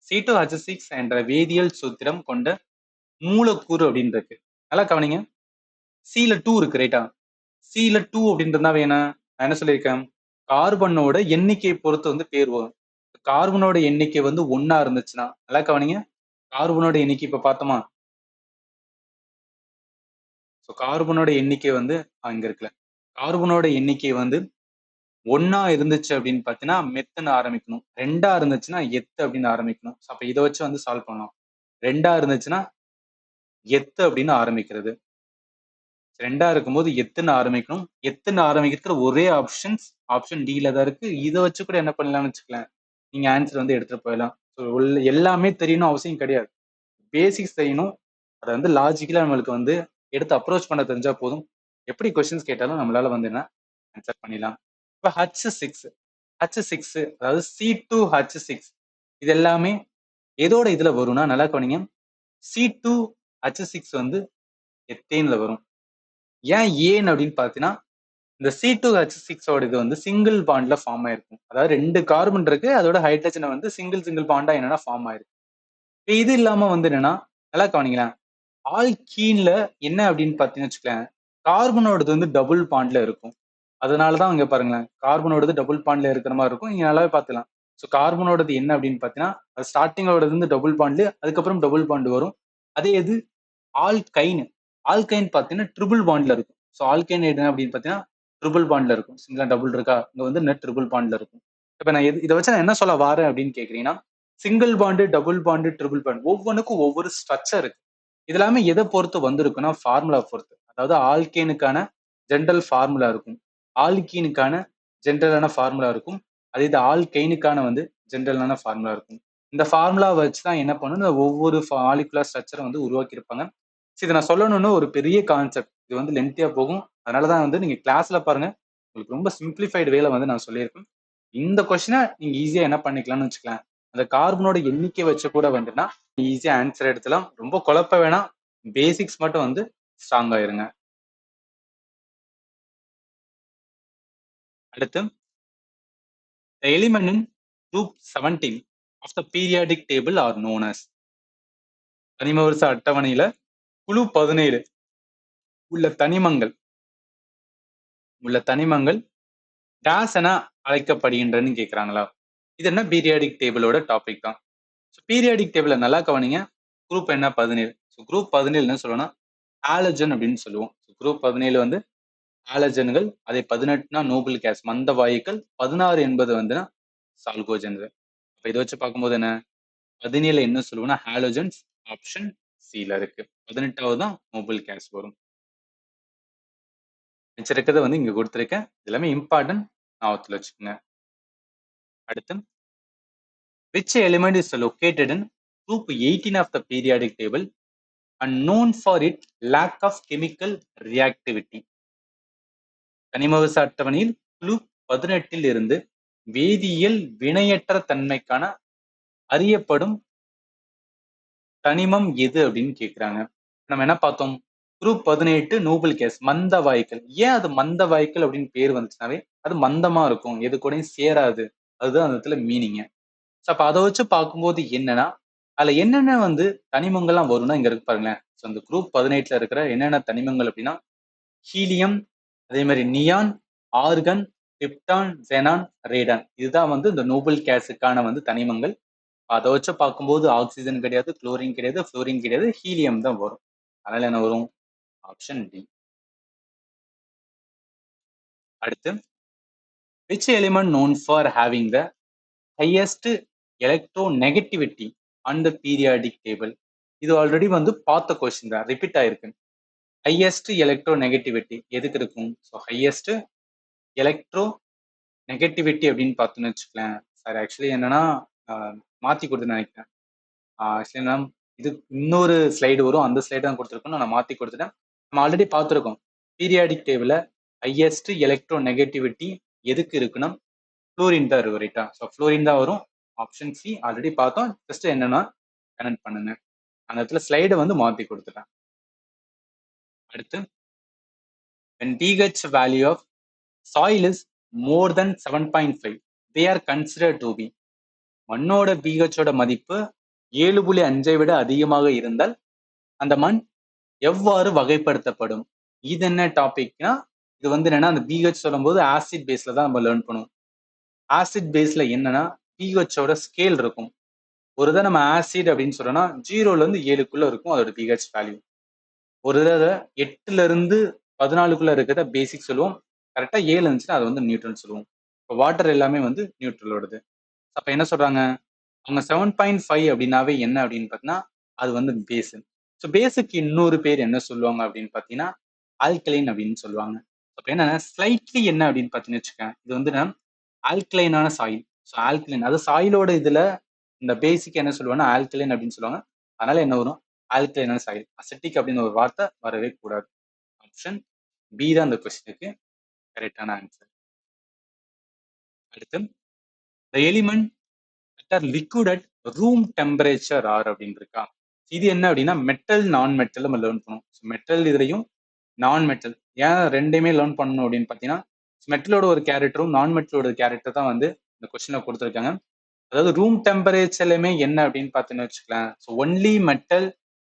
Speaker 1: C2H6 என்ற வேதியியல் சூத்திரம் கொண்ட மூலக்கூறு அப்படின்னு இருக்கு. நல்லா கவனிங்க, Cல 2 இருக்கு, ரைட்டா? Cல 2 அப்படின்றதுனா வேணும், நான் என்ன சொல்லியிருக்கேன், கார்பனோட எண்ணிக்கையை பொறுத்து வந்து பேர் வரும். கார்பனோட எண்ணிக்கை வந்து 1 இருந்துச்சுன்னா, நல்லா கவனிங்க, கார்பனோட எண்ணிக்கை இப்ப பார்த்தோமா, ஸோ கார்பனோட எண்ணிக்கை வந்து அங்க இருக்குல்ல, கார்பனோட எண்ணிக்கை வந்து 1 இருந்துச்சு அப்படின்னு பார்த்தீங்கன்னா மெத்துன்னு ஆரம்பிக்கணும், 2 இருந்துச்சுன்னா எத்து அப்படின்னு ஆரம்பிக்கணும். அப்ப இதை வச்சு வந்து சால்வ் பண்ணலாம். 2 இருந்துச்சுன்னா எத்து அப்படின்னு ஆரம்பிக்கிறது, 2 இருக்கும்போது எத்துன்னு ஆரம்பிக்கணும். எத்துன்னு ஆரம்பிக்கிற ஒரே ஆப்ஷன் டில தான் இருக்கு. இதை வச்சு கூட என்ன பண்ணலாம்னு வச்சுக்கலாம், நீங்க ஆன்சர் வந்து எடுத்துட்டு போயிடலாம். எல்லாமே தெரியணும் அவசியம் கிடையாது, பேசிக்ஸ் தெரியணும். அதை வந்து லாஜிக்கலா நம்மளுக்கு வந்து எடுத்து அப்ரோச் பண்ண தெரிஞ்சா போதும். எப்படி கொஸ்டின்ஸ் கேட்டாலும் நம்மளால வந்து என்ன ஆன்சர் பண்ணிடலாம். இப்போ H6 அதாவது C2H6 இது எல்லாமே எதோட இதுல வரும்னா, நல்லா கவனிங்க, C2H6 வந்து எத்தேன்ல வரும். ஏன் அப்படின்னு பாத்தீங்கன்னா, இந்த C2H6 ஓட இது வந்து சிங்கிள் பாண்ட்ல ஃபார்ம் ஆயிருக்கும். அதாவது 2 கார்பன் இருக்கு, அதோட ஹைட்ரஜனை வந்து சிங்கிள் பாண்டா என்னன்னா ஃபார்ம் ஆயிருக்கு. இது இல்லாம வந்து என்னன்னா, நல்லா கவனிங்களேன், ஆல்கீன்ல என்ன அப்படின்னு பாத்தீங்கன்னு வச்சுக்கலாம், கார்பனோடது வந்து டபுள் பாண்ட்ல இருக்கும். அதனாலதான் அங்க பாருங்களேன், கார்பனோடது டபுள் பாண்ட்ல இருக்கிற மாதிரி இருக்கும். நீங்க நல்லாவே பாத்துக்கலாம். ஸோ கார்பனோடது என்ன அப்படின்னு பாத்தீங்கன்னா, அது ஸ்டார்டிங்கோடது வந்து டபுள் பாண்டு, அதுக்கப்புறம் டபுள் பாண்டு வரும். அதே இது ஆல்கைன் பாத்தீங்கன்னா ட்ரிபிள் பாண்ட்ல இருக்கும். ஸோ ஆல்கைன் என்ன அப்படின்னு பாத்தீங்கன்னா ட்ரிபிள் பாண்ட்ல இருக்கும். சிங்கிளா டபுள் இருக்கா, இங்க வந்து நெட் ட்ரிபிள் பாண்ட்ல இருக்கும். இப்ப நான் இதை வச்சு நான் என்ன சொல்ல வரேன் அப்படின்னு கேக்குறீங்கன்னா, single bond, double bond, triple bond ஒவ்வொன்றுக்கும் ஒவ்வொரு ஸ்ட்ரக்சர் இருக்கு. இது எல்லாமே எதை பொறுத்து வந்திருக்குன்னா ஃபார்முலா பொறுத்து. அதாவது ஆல்கேனுக்கான ஜென்ரல் ஃபார்முலா இருக்கும், ஆல்கீனுக்கான ஜென்ரலான ஃபார்முலா இருக்கும், அதே இது ஆல்கைனுக்கான வந்து ஜென்ரலான ஃபார்முலா இருக்கும். இந்த ஃபார்முலா வச்சு தான் என்ன பண்ணணும், ஒவ்வொரு மாலிகுலர் ஸ்ட்ரக்சரை வந்து உருவாக்கியிருப்பாங்க. இதை நான் சொல்லணும்னு ஒரு பெரிய கான்செப்ட், இது வந்து லென்த்தியா போகும். அதனாலதான் வந்து நீங்க கிளாஸ்ல பாருங்க, உங்களுக்கு ரொம்ப சிம்பிளிஃபைடு வேல வந்து நான் சொல்லியிருக்கேன். இந்த கொஸ்டினை நீங்க ஈஸியா என்ன பண்ணிக்கலாம்னு வச்சுக்கலாம், அந்த கார்பனோட எண்ணிக்கை வச்சு கூட வந்துன்னா ஈஸியா ஆன்சர் எடுத்துலாம். ரொம்ப குழப்ப வேணாம், பேசிக்ஸ் மட்டும் வந்து ஸ்ட்ராங் ஆயிருங்க. அடுத்து, the element in group 17 of the periodic table are known as. தனிமவரிசை அட்டவணையில குழு 17 உள்ள தனிமங்கள் டேஸ் என அழைக்கப்படுகின்றன்னு கேட்கிறாங்களா? இது என்ன பீரியாடிக் டேபிளோட டாபிக் தான். பீரியாடிக் டேபிள நல்லா கவனிங்க. குரூப் என்ன 17. குரூப் 17 என்ன சொல்லணும், ஹாலஜன் அப்படின்னு சொல்லுவோம். குரூப் 17 வந்து ஹாலஜன்கள், அதே 18னா நோபல் கேஸ் மந்த வாயுக்கள், 16 என்பது வந்து சால்கோஜன்கள். அப்ப இதை வச்சு பார்க்கும்போது என்ன, 17 என்ன சொல்லுவோம்னா ஹாலோஜன்ஸ், ஆப்ஷன் சில இருக்கு. 18வது தான் நோபல் கேஸ் வரும். மிச்சிருக்கிறத வந்து இங்க கொடுத்துருக்கேன், எல்லாமே இம்பார்ட்டன்ட், ஞாபகத்துல வச்சுக்கோங்க. அடுத்து, which element is located in group 18 of the periodic table and known for its lack of chemical reactivity? தனிமவரிசை அட்டவணையில் குழு 18 இருந்து வேதியியல் வினையற்ற தன்மைக்கான அறியப்படும் தனிமம் எது அப்படின்னு கேக்குறாங்க. நம்ம என்ன பார்த்தோம், குரூப் 18 நோபல் கேஸ் மந்த வாயுக்கள். ஏன் அது மந்த வாயுக்கள் அப்படின்னு பேர் வந்துச்சுனாவே அது மந்தமா இருக்கும், எது கூடயும் சேராது, அதுதான் அந்த இடத்துல மீனிங். அப்ப அதை வச்சு பார்க்கும்போது என்னன்னா, அதுல என்னென்ன வந்து தனிமங்கள்லாம் வரும்னா இங்க இருக்கு பாருங்களேன். அந்த குரூப் 18ல இருக்கிற என்னென்ன தனிமங்கள் அப்படின்னா, ஹீலியம், அதே மாதிரி neon, organ, krypton, xenon, Radon. இதுதான் வந்து இந்த நோபல் கேஸுக்கான வந்து தனிமங்கள். அதை வச்சு பார்க்கும்போது ஆக்சிஜன் கிடையாது, குளோரின் கிடையாது, ஃப்ளோரின் கிடையாது, ஹீலியம் தான் வரும். அதனால என்ன வரும்? Option D. அடுத்து, which element known for having the highest electronegativity on the periodic table? இது ஆல்ரெடி வந்து பார்த்த கொஸ்டின் தான், ரிப்பீட் ஆயிருக்கு. ஹையஸ்ட் எலக்ட்ரோ நெகட்டிவிட்டி எதுக்கு இருக்கும்? ஸோ ஹையஸ்ட் எலக்ட்ரோ நெகட்டிவிட்டி அப்படின்னு பார்த்தோன்னு வச்சுக்கலாம். சார் ஆக்சுவலி என்னன்னா மாத்தி கொடுத்து நினைக்கிறேன். ஆக்சுவலி நான் இது இன்னொரு ஸ்லைடு வரும், அந்த ஸ்லைடு தான் கொடுத்துருக்கோம், நான் மாத்தி கொடுத்துட்டேன். நம்ம ஆல்ரெடி பார்த்துருக்கோம் பீரியாடிக் டேபிள்ல ஹையஸ்ட் எலக்ட்ரோ நெகட்டிவிட்டி எதுக்கு இருக்குன்னா ஃப்ளோரின் தான் இருக்கும், ரைட்டா? ஸோ ஃப்ளோரின் தான் வரும். ஆப்ஷன் சி ஆல்ரெடி பார்த்தோம், ஜஸ்ட் என்னன்னா கனெக்ட் பண்ணுங்க. அந்த இடத்துல ஸ்லைடை வந்து மாத்தி கொடுத்துட்டேன். அடுத்து, when pH value of soil is more than 7.5, they are considered to be. மண்ணோட pH ஓட மதிப்பு 7.5 விட அதிகமாக இருந்தால் அந்த மண் எவ்வாறு வகைப்படுத்தப்படும்? இது என்ன டாபிக்னா, இது வந்து என்னன்னா அந்த pH சொல்லும்போது ஆசிட் பேஸ்ல தான் நம்ம லேர்ன் பண்ணுவோம். ஆசிட் பேஸ்ல என்னன்னா pH ஓட ஸ்கேல் இருக்கும். ஒரு தடவை நம்ம ஆசிட் அப்படின்னு சொல்றோம்னா 0ல இருந்து 7க்குள்ள இருக்கும் அதோட pH வேல்யூ. ஒரு தடவை 8ல இருந்து 14க்குள்ள இருக்கிறத பேசிக் சொல்லுவோம். கரெக்டா 7 இருந்துச்சுன்னா அது வந்து நியூட்ரல் சொல்லுவோம். இப்போ வாட்டர் எல்லாமே வந்து நியூட்ரலோடது. அப்ப என்ன சொல்றாங்க? அவங்க 7.5 அப்படின்னாவே என்ன அப்படின்னு பார்த்தீங்கன்னா, அது வந்து பேஸ். ஸோ பேஸுக்கு இன்னொரு பேர் என்ன சொல்லுவாங்க அப்படின்னு பார்த்தீங்கன்னா, ஆல்கலைன் அப்படின்னு சொல்லுவாங்க. அப்ப என்னன்னா ஸ்லைட்லி என்ன அப்படின்னு பார்த்தீங்கன்னு வச்சுக்கோங்க, இது வந்து ஆல்கலைனான சாயில். ஸோ ஆல்கலைன் அது சாயிலோட இதுல இந்த பேசிக் என்ன சொல்லுவாங்கன்னா ஆல்கலைன் அப்படின்னு சொல்லுவாங்க. அதனால என்ன வரும்? ஆல்கலைனான சாயில். அசிட்டிக் அப்படின்னு ஒரு வார்த்தை வரவே கூடாது. ஆப்ஷன் பி தான் அந்த கொஸ்டினுக்கு கரெக்டான ஆன்சர். அடுத்து, the element that are liquid at room temperature are அப்படின்னு இருக்கா? இது என்ன அப்படின்னா மெட்டல் நான் மெட்டல் நம்ம லேர்ன் பண்ணுவோம். மெட்டல் இதுலையும் நான் மெட்டல் ஏன் ரெண்டையுமே லேர்ன் பண்ணணும் அப்படின்னு பார்த்தீங்கன்னா, மெட்டலோட ஒரு கேரக்டரும் நான் மெட்டலோட கேரக்டர் தான் வந்து இந்த கொஸ்டினை கொடுத்துருக்காங்க. அதாவது ரூம் டெம்பரேச்சர்லையுமே என்ன அப்படின்னு பார்த்தீங்கன்னு வச்சுக்கலாம். So only metal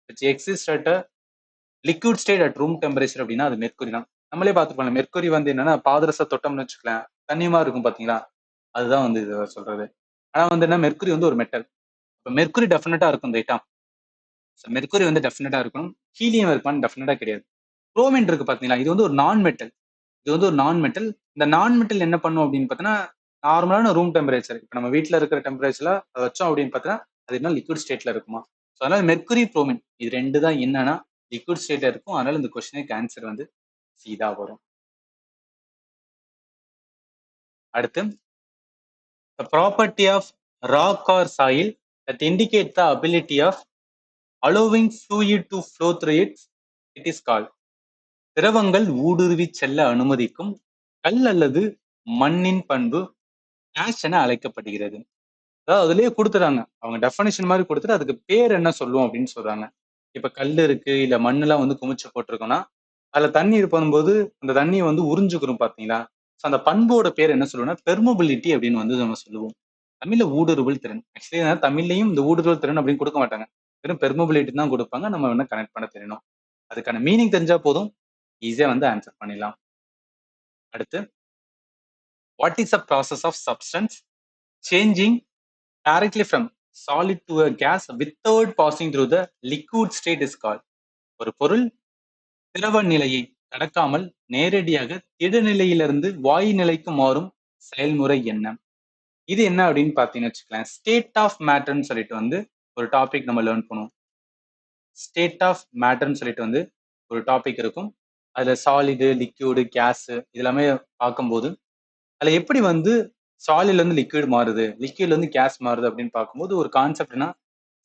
Speaker 1: which exist at liquid stayed at room temperature அப்படின்னா அது மெர்க்குரி தான். நம்மளே பார்த்துருப்போம், மெர்க்குரி வந்து என்னன்னா பாதரச தொட்டம்னு வச்சுக்கலாம், தண்ணியமா இருக்கும் பார்த்தீங்களா? அதுதான் வந்து இது சொல்றது. ஆனா வந்து என்ன, மெர்க்குரி வந்து ஒரு மெட்டல். இப்போ மெர்க்குரி டெஃபினட்டா இருக்கும் ரைட்டா? மெர்க்குரி வந்து டெஃபினட்டா இருக்கணும். ஹீலியம் இருப்பான்னு டெஃபினட்டா கிடையாது. குரோமின் இருக்கு பாத்தீங்களா, இது வந்து ஒரு நான் மெட்டல். இது வந்து ஒரு நான் மெட்டல். இந்த நான் மெட்டல் என்ன பண்ணும் அப்படின்னு பார்த்தீங்கன்னா, நார்மலான ரூம் டெம்பரேச்சர் இப்போ நம்ம வீட்டில் இருக்கிற டெம்பரேச்சர்ல வச்சோம் அப்படின்னு பார்த்தீங்கன்னா அது என்ன லிக்விட் ஸ்டேட்ல இருக்குமா? ஸோ அதனால மெர்க்குரி குரோமின் இது ரெண்டு தான் என்னன்னா லிக்விட் ஸ்டேட்ல இருக்கும். அதனால இந்த கொஸ்டினுக்கு ஆன்சர் வந்து சீதா வரும். அடுத்து, the property of rock or soil that indicate the ability of allowing fluid to flow through it is called. திரவங்கள் ஊடுருவி செல்ல அனுமதிக்கும் கல் அல்லது மண்ணின் பண்பு டேஷ் என அழைக்கப்படுகிறது. அதாவது அதுலயே கொடுத்துறாங்க, அவங்க டெஃபனிஷன் மாதிரி கொடுத்துட்டு அதுக்கு பேர் என்ன சொல்லுவோம் அப்படின்னு சொல்றாங்க. இப்ப கல் இருக்கு இல்ல மண்ணெல்லாம் வந்து குமிச்சு போட்டிருக்கோம்னா அதுல தண்ணி பண்ணும்போது அந்த தண்ணியை வந்து உறிஞ்சுக்கிறோம் பாத்தீங்களா? ஸோ அந்த பண்போட பேர் என்ன சொல்லுவோம்னா பெர்மபிலிட்டி அப்படின்னு வந்து நம்ம சொல்லுவோம். தமிழ்ல ஊடுருவல் திறன். ஆக்சுவலி தமிழ்லையும் இந்த ஊடுருவல் திறன் அப்படின்னு கொடுக்க மாட்டாங்க, வெறும் பெர்மபிலிட்டி தான் கொடுப்பாங்க. நம்ம வேணா கனெக்ட் பண்ண தெரியணும். அதுக்கான மீனிங் தெரிஞ்சா போதும், ஈஸியா வந்து ஆன்சர் பண்ணிடலாம். அடுத்து, what is a process of substance changing directly from solid to a gas without passing through the liquid state is called. ஒரு பொருள் திரவ நிலையை கடக்காமல் நேரடியாக திடநிலையிலிருந்து வாயு நிலைக்கு மாறும் செயல்முறை என்ன? இது என்ன அப்படின்னு பார்த்தீங்கன்னு வச்சுக்கலாம், ஸ்டேட் ஆஃப் மேட்டர்னு சொல்லிட்டு வந்து ஒரு டாபிக் நம்ம லேர்ன் பண்ணுவோம். ஸ்டேட் ஆஃப் மேட்டர்னு சொல்லிட்டு வந்து ஒரு டாபிக் இருக்கும். அதுல சாலிடு, லிக்யூடு, கேஸ் இதெல்லாமே பார்க்கும்போது அதுல எப்படி வந்து சாலிட்ல இருந்து லிக்விட் மாறுது, லிக்விட்ல இருந்து கேஸ் மாறுது அப்படின்னு பார்க்கும்போது ஒரு கான்செப்ட்னா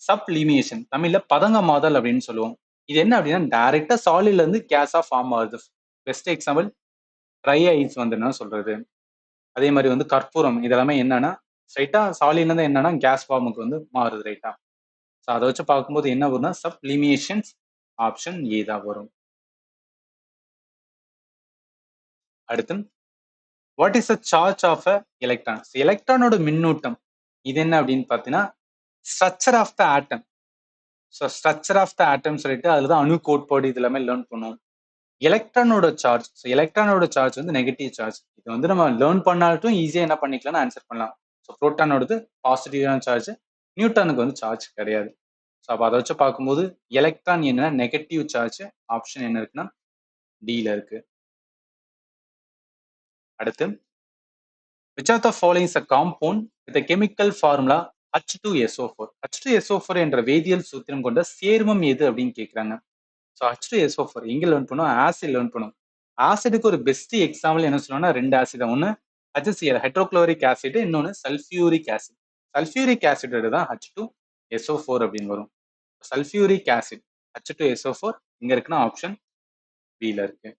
Speaker 1: சப்லிமியேஷன், தமிழ்ல பதங்கமாதல் அப்படின்னு சொல்லுவோம். இது என்ன அப்படின்னா டைரக்டா சாலிட்ல இருந்து கேஸா ஃபார்ம் ஆகுது. பெஸ்ட் எக்ஸாம்பிள் ட்ரை ஐஸ் வந்து என்ன சொல்றது. அதே மாதிரி வந்து கற்பூரம் இதெல்லாமே என்னன்னா ஸ்ட்ரைட்டா சாலிட்ல இருந்து என்னன்னா கேஸ் ஃபார்முக்கு வந்து மாறுது ரைட்டா. ஸோ அதை வச்சு பார்க்கும்போது என்ன வரும்னா சப்லிமியேஷன்ஸ். ஆப்ஷன் ஏ தான் வரும். அடுத்து, what is a charge of a electron? எலக்ட்ரானோட மின்னூட்டம் இது என்ன அப்படின்னு பார்த்தீங்கன்னா structure of the atom. So structure of the atom சொல்லிட்டு அதுல தான் அணு கோட்பாடு இது எல்லாமே லேர்ன் பண்ணுவோம். எலக்ட்ரானோட சார்ஜ். ஸோ எலக்ட்ரானோட சார்ஜ் வந்து நெகட்டிவ் சார்ஜ். இது வந்து நம்ம லேர்ன் பண்ணாட்டும் ஈஸியா என்ன பண்ணிக்கலாம்னு ஆன்சர் பண்ணலாம். ஸோ புரோட்டானோடது பாசிட்டிவான சார்ஜ். நியூட்ரானுக்கு வந்து சார்ஜ் கிடையாது. ஸோ அப்ப அத வச்சு பார்க்கும்போது எலக்ட்ரான் என்ன நெகட்டிவ் சார்ஜ். ஆப்ஷன் என்ன இருக்குன்னா டில இருக்கு. அடுத்து which of the following is a compound with a chemical formula H2SO4. H2SO4 என்ற வேதியியல் சூத்திரம் கொண்ட சேர்மம் எது அப்படின்னு கேக்குறாங்க. ஸோ H2SO4 எங்க லேர்ன் பண்ணுவோம்? ஆசிட் லேர்ன் பண்ணுவோம். ஆசிடுக்கு ஒரு பெஸ்ட் எக்ஸாம்பிள் என்ன சொல்லுவாங்கன்னா 2 ஆசிட். ஒன்னு HCl ஹைட்ரோகுளோரிக் ஆசிட், இன்னொன்னு சல்ஃபியூரிக் ஆசிட். சல்ஃபியூரிக் ஆசிடோட தான் H2SO4 அப்படின்னு வரும். சல்ஃபியூரிக் ஆசிட் H2SO4 இங்க இருக்குன்னா ஆப்ஷன் பில இருக்கு.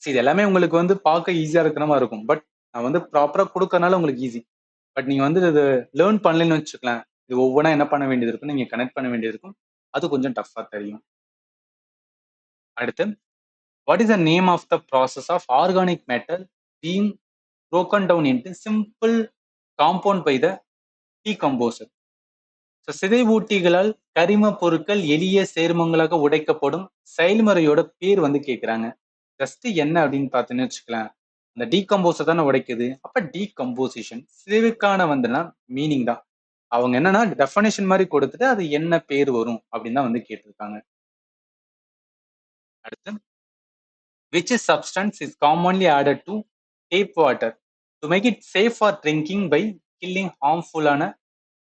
Speaker 1: இது எல்லாமே உங்களுக்கு வந்து பார்க்க ஈஸியா இருக்கிற மாதிரி இருக்கும். பட் நான் வந்து ப்ராப்பரா கொடுக்கறனால உங்களுக்கு ஈஸி. பட் நீங்க வந்து இது லேர்ன் பண்ணலன்னு வச்சுக்கலாம், இது ஒவ்வொன்றா என்ன பண்ண வேண்டியது இருக்கும், நீங்க கனெக்ட் பண்ண வேண்டியது இருக்கும். அது கொஞ்சம் டஃப்பா தெரியும். அடுத்து what is the name of the process of organic matter being broken down into simple compound by the decomposer? So சிதைவூட்டிகளால் கரிம பொருட்கள் எளிய சேர்மங்களாக உடைக்கப்படும் செயல்முறையோட பேர் வந்து கேட்குறாங்க. ஜஸ்ட் என்ன அப்படின்னு பார்த்தீங்கன்னு வச்சுக்கலாம், அந்த டீகம்போஸை தானே உடைக்குது. அப்ப டீகம்போசிஷன் சிதைவுக்கான வந்துன்னா மீனிங் தான். அவங்க என்னன்னா டெஃபனேஷன் மாதிரி கொடுத்துட்டு அது என்ன பேர் வரும் அப்படின்னு தான் வந்து கேட்டிருக்காங்க. அடுத்து which substance is commonly added to tap water to make it safe for drinking by killing harmful ஆன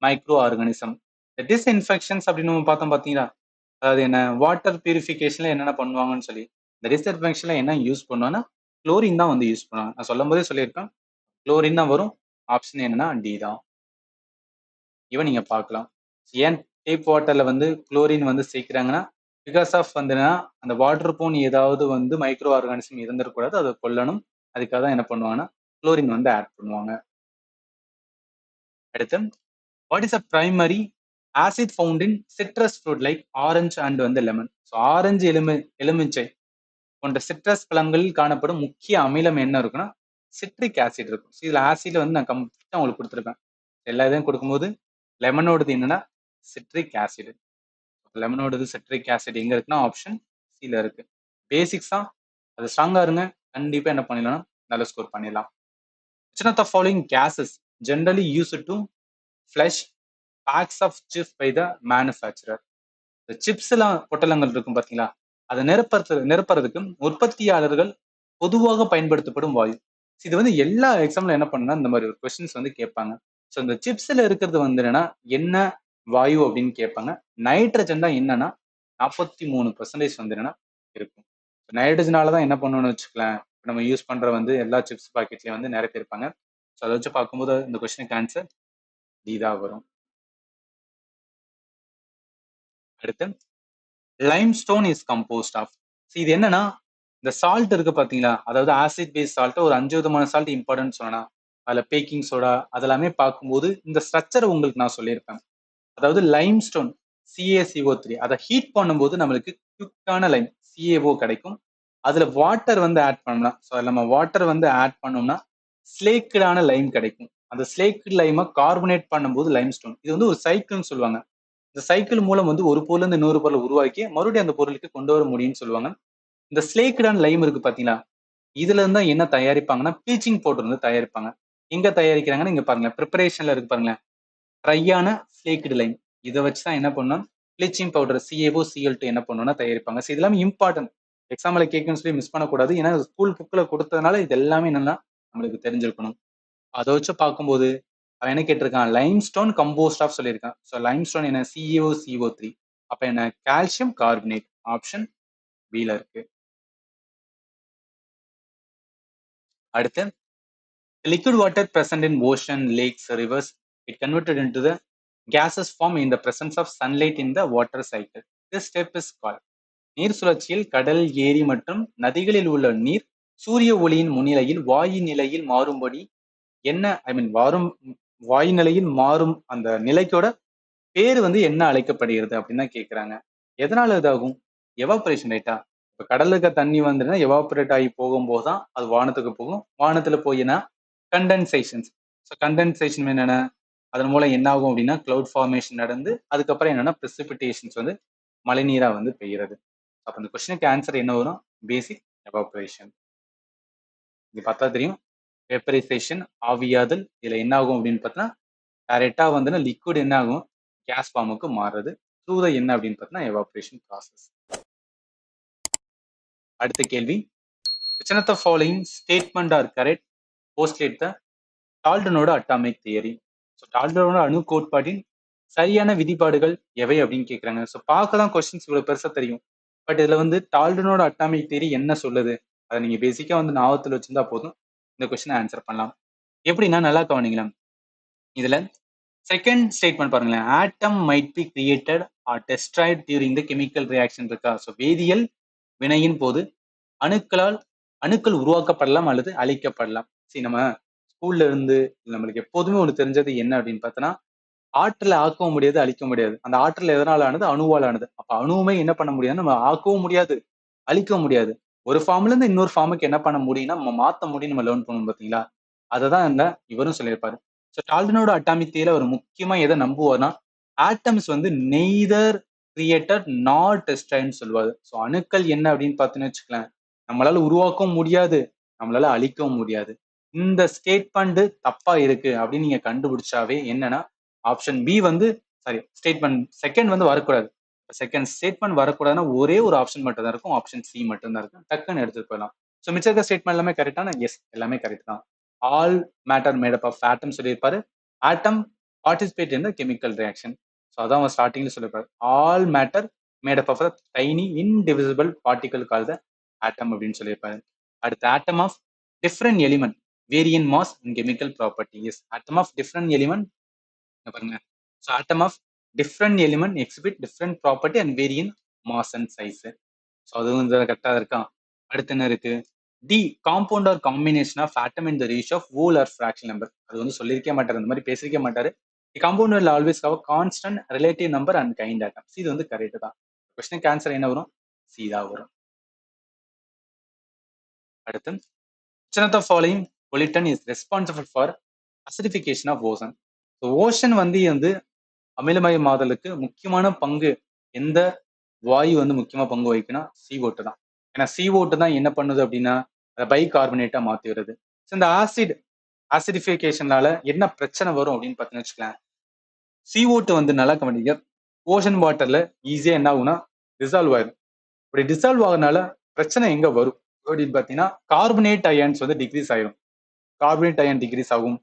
Speaker 1: மைக்ரோ ஆர்கானிசம். டிஸ்இன்ஃபெக்ஷன்ஸ் அப்படின்னு நம்ம பார்த்தோம் பார்த்தீங்களா, அதாவது என்ன வாட்டர் பியூரிஃபிகேஷன்ல என்னென்ன பண்ணுவாங்கன்னு சொல்லி, இந்த டிஸ்இன்ஃபெக்ஷன்ல என்ன யூஸ் பண்ணுவாங்கன்னா குளோரின் தான் வந்து யூஸ் பண்ணுவாங்க. நான் சொல்லும் போதே சொல்லியிருக்கேன், குளோரின் தான் வரும். ஆப்ஷன் என்னன்னா டி தான். இவன் நீங்க பார்க்கலாம். ஏன் டேப் வாட்டர்ல வந்து குளோரின் வந்து சேர்க்கிறாங்கன்னா, பிகாஸ் ஆஃப் வந்துன்னா அந்த வாட்டர் போன் ஏதாவது வந்து மைக்ரோ ஆர்கானிசம் இருந்துடக்கூடாது, அதை கொல்லணும். அதுக்காக தான் என்ன பண்ணுவாங்கன்னா குளோரின் வந்து ஆட் பண்ணுவாங்க. அடுத்து what is a primary acid found in citrus fruit like orange and வந்து லெமன். ஸோ ஆரஞ்சு எலுமிச்சை போன்ற சிட்ரஸ் பழங்களில் காணப்படும் முக்கிய அமிலம் என்ன இருக்குன்னா சிட்ரிக் ஆசிட் இருக்கும். ஸோ இதில் ஆசிட்ல வந்து நான் கம்ப்ளீட்டாக உங்களுக்கு கொடுத்துருப்பேன். எல்லா இதையும் கொடுக்கும்போது லெமனோடது என்னன்னா சிட்ரிக் ஆசிட். லெமனோடது சிட்ரிக் ஆசிட் எங்க இருக்குன்னா ஆப்ஷன் சில இருக்கு. பேசிக்ஸா அது ஸ்ட்ராங்கா இருங்க, கண்டிப்பா என்ன பண்ணிடலாம், நல்ல ஸ்கோர் பண்ணிடலாம். which of the following gases generally used to flush packs of chips by the manufacturer? இந்த சிப்ஸ் எல்லாம் பொட்டலங்கள் இருக்கும் பாத்தீங்களா, அதை நிரப்புறதுக்கு உற்பத்தியாளர்கள் பொதுவாக பயன்படுத்தப்படும் வாயு. இது வந்து எல்லா எக்ஸாம்ல என்ன பண்ணுன்னா இந்த மாதிரி ஒரு கொஸ்டின்ஸ் வந்து கேட்பாங்க. ஸோ இந்த சிப்ஸ்ல இருக்கிறது வந்து என்னன்னா என்ன வாயு அப்படின்னு கேட்பாங்க. நைட்ரஜன் தான் என்னன்னா 43% வந்து என்னன்னா இருக்கும். நைட்ரஜனால தான் என்ன பண்ணணும்னு வச்சுக்கலாம், நம்ம யூஸ் பண்ற வந்து எல்லா சிப்ஸ் பாக்கெட்லயும் வந்து நிரப்பியிருப்பாங்க. ஸோ அதை வச்சு பார்க்கும்போது இந்த கொஸ்டினுக்கு ஆன்சர் டி தான் வரும். அடுத்து லைம்ஸ்டோன் இஸ் கம்போஸ்ட் ஆஃப். இது என்னன்னா இந்த சால்ட் இருக்கு பாத்தீங்களா, அதாவது ஆசிட் பேஸ் சால்ட் ஒரு 5 விதமான சால்ட் இம்பார்ட்டன்ட் சொன்னா அதுல பேக்கிங் சோடா அதெல்லாமே பார்க்கும்போது இந்த ஸ்ட்ரக்சர் உங்களுக்கு நான் சொல்லியிருப்பேன். அதாவது லைம்ஸ்டோன் CaCO3 அதை ஹீட் பண்ணும்போது நம்மளுக்கு குவிக்கான லைம் CaO கிடைக்கும். அதுல வாட்டர் வந்து ஆட் பண்ணலாம். ஸோ நம்ம வாட்டர் வந்து ஆட் பண்ணோம்னா ஸ்லேக்கடான லைம் கிடைக்கும். அந்த ஸ்லேக்கட் லைமை கார்பனேட் பண்ணும்போது லைம்ஸ்டோன். இது வந்து ஒரு சைக்கிள்னு சொல்லுவாங்க. இந்த சைக்கிள் மூலம் வந்து ஒரு பொருள் இருந்து இன்னொரு பொருளை உருவாக்கி மறுபடியும் அந்த பொருளுக்கு கொண்டு வர முடியும்னு சொல்லுவாங்க. இந்த ஸ்லேக்கடான லைம் இருக்கு பாத்தீங்களா, இதுல இருந்தா என்ன தயாரிப்பாங்கன்னா ப்ளீச்சிங் பவுடர் வந்து தயாரிப்பாங்க. எங்க தயாரிக்கிறாங்கன்னு இங்க பாருங்க, ப்ரிப்பரேஷன்ல இருக்கு பாருங்களேன், ட்ரையான ஸ்லேக்கடு லைம். இதை வச்சுதான் என்ன பண்ணணும், ப்ளீச்சிங் பவுடர் CaO Cl2 என்ன பண்ணணும்னா தயாரிப்பாங்க. ஸோ இதெல்லாமே இம்பார்ட்டன்ட், எக்ஸாம்பிள் கேட்கணும்னு சொல்லி மிஸ் பண்ணக்கூடாது. ஏன்னா ஸ்கூல் புக்ல கொடுத்ததுனால இது எல்லாமே என்னன்னா நம்மளுக்கு தெரிஞ்சிருக்கணும். அதை வச்சு பார்க்கும்போது அவன் என்ன கேட்டிருக்கான், லைம்ஸ்டோன் கம்போஸ்ட் ஆஃப் சொல்லியிருக்கான். ஸோ லைம்ஸ்டோன் என்ன CaO CO3. அப்ப என்ன கால்சியம் கார்பனேட். ஆப்ஷன் பில இருக்கு. அடுத்து liquid water present in ocean, lakes, rivers, it converted into the gases formed in the presence of sunlight in the water cycle. This step is called. நீர் சுழற்சியில் கடல், ஏரி மற்றும் நதிகளில் உள்ள நீர் சூரிய ஒளியின் முன்னிலையில் வாயு நிலையில் மாறும்படி என்ன வாயு நிலையில் மாறும் அந்த நிலைக்கோட பேரு வந்து என்ன அழைக்கப்படுகிறது அப்படின்னு தான் கேட்கிறாங்க. எதனால இதாகும், எவாபரேஷன் ரைட்டா. இப்ப கடல்ல இருக்க தண்ணி வந்துன்னா எவாபரேட் ஆகி போகும்போது தான் அது வானத்துக்கு போகும். வானத்துல போயினா கண்டென்சேஷன்ஸ். ஸோ கண்டென்சேஷன் என்னென்ன, அதன் மூலம் என்ன ஆகும் அப்படின்னா கிளவுட் ஃபார்மேஷன் நடந்து அதுக்கப்புறம் என்னன்னா பிரெசிபிடேஷன்ஸ் வந்து மழைநீரா வந்து பெய்கிறது. அப்ப இந்த கொஸ்டினுக்கு ஆன்சர் என்ன வரும்? பேசிக் எவாபரேஷன். இங்க பார்த்தா தெரியும். வேப்பரைசேஷன், ஆவியாதல். இதுல என்ன ஆகும் அப்படின்னு பார்த்தீங்கன்னா டைரக்டா வந்து லிக்விட் என்ன ஆகும்? கேஸ் ஃபார்முக்கு மாறுறது. த்ரூ என்ன அப்படின்னு பார்த்தீங்கன்னா எவாபரேஷன் ப்ராசஸ். அடுத்த கேள்வி, which one of the following statement are correct? Postulate the டால்டனோட அட்டாமிக் தியரி. ஸோ டால்டனோட அணு கோட்பாட்டின் சரியான விதிப்பாடுகள் எவை அப்படின்னு கேட்குறாங்க. ஸோ பார்க்கலாம் கொஸ்டின்ஸ் இவ்வளவு பெருசா தெரியும். பட் இதுல வந்து டால்டனோட அட்டாமிக் தியரி என்ன சொல்லுது, அதை நீங்க பேசிக்கா வந்து ஞாபகத்தில் வச்சிருந்தா போதும் இந்த கொஸ்டினை ஆன்சர் பண்ணலாம். எப்படின்னா நல்லா கவனிங்களேன். இதுல செகண்ட் ஸ்டேட்மெண்ட் பாருங்களேன், atom might be created or destroyed during the chemical reaction இருக்கா. ஸோ வேதியியல் வினையின் போது அணுக்கள் உருவாக்கப்படலாம் அல்லது அழிக்கப்படலாம். சரி, நம்ம ஸ்கூல்ல இருந்து நம்மளுக்கு எப்போதுமே ஒன்று தெரிஞ்சது என்ன அப்படின்னு பார்த்தோன்னா, ஆற்றலை ஆக்கவும் முடியாது, அழிக்க முடியாது. அந்த ஆற்றல் எதனால ஆனது? அணுவால் ஆனது. அப்ப அணுவுமே என்ன பண்ண முடியாது? நம்ம ஆக்கவும் முடியாது, அழிக்கவும் முடியாது. ஒரு ஃபார்ம்ல இருந்து இன்னொரு ஃபார்முக்கு என்ன பண்ண முடியும்னா நம்ம மாத்த முடியும். நம்ம லேர்ன் பண்ணுவோம் பார்த்தீங்களா? அததான் இந்த இவரும் சொல்லியிருப்பாரு. ஸோ டால்டனோட அட்டாமிக் தியரியில அவர் முக்கியமா எதை நம்புவார்னா, ஆட்டம்ஸ் வந்து நெய்தர் கிரியேட்டட் நாட் டெஸ்ட்ராய்டுன்னு சொல்லுவாரு. ஸோ அணுக்கள் என்ன அப்படின்னு பார்த்தீங்கன்னு வச்சுக்கலாம், நம்மளால உருவாக்கவும் முடியாது, நம்மளால அழிக்கவும் முடியாது. இந்த ஸ்டேட்மெண்ட் தப்பா இருக்கு அப்படின்னு நீங்க கண்டுபிடிச்சாவே என்னன்னா ஆப்ஷன் பி வந்து சாரி ஸ்டேட்மெண்ட் செகண்ட் வந்து வரக்கூடாது. செகண்ட் ஸ்டேட்மெண்ட் வரக்கூடாதுன்னா ஒரே ஒரு ஆப்ஷன் மட்டும் தான் இருக்கும், ஆப்ஷன் சி மட்டும் தான் இருக்கும். டக்குன்னு எடுத்துட்டு போயிடலாம். ஸோ மிச்ச இருக்க ஸ்டேட்மெண்ட் எல்லாமே கரெக்டான? எஸ், எல்லாமே கரெக்ட் தான். All matter made up of atom சொல்லியிருப்பாரு. Atom participate in the chemical reaction. So அதான் அவன் ஸ்டார்டிங்ல சொல்லியிருப்பாரு. All matter made up of a tiny indivisible particle call the atom அப்படின்னு சொல்லியிருப்பாரு. அடுத்து atom of different element vary in mass and chemical property. Yes, atom of different element பாருங்க. So atom of different element exhibit different property and vary in mass and size. So அதுவும் கரெக்டா இருக்கான். அடுத்து என்ன இருக்கு? D compound are combination of atom in the ratio of whole or fraction number. அது வந்து சொல்லியிருக்கே மாட்டாரு, அந்த மாதிரி பேசிருக்கே மாட்டாரு. Compound will always have a constant relative number and kind atom. இது வந்து கரெக்ட் தான். கொஸ்டினுக்கு ஆன்சர் என்ன வரும்? சி தான் வரும். அடுத்து, which one of the following pollutant is responsible for acidification of ocean? So ocean வந்து அமிலமயமாதலுக்கு முக்கியமான பங்கு எந்த வாயு வந்து முக்கியமா பங்கு வகிக்குன்னா CO2 தான். ஏன்னா CO2 தான் என்ன பண்ணுது அப்படின்னா பை கார்பனேட்டா மாத்தி வருது. ஸோ இந்த ஆசிடிஃபிகேஷனால என்ன பிரச்சனை வரும் அப்படின்னு பார்த்தீங்கன்னு வச்சுக்கலாம், CO2 வந்து நல்லா கவனிக்க ஓஷன் வாட்டர்ல ஈஸியா என்ன ஆகும்னா டிசால்வ் ஆயிடும். இப்படி டிசால்வ் ஆகுறதுனால பிரச்சனை எங்க வரும் அப்படின்னு பார்த்தீங்கன்னா, கார்பனேட் அயன்ஸ் வந்து டிக்ரீஸ் ஆயிடும். கார்பனேட் அயன் டிக்ரீஸ் ஆகும்,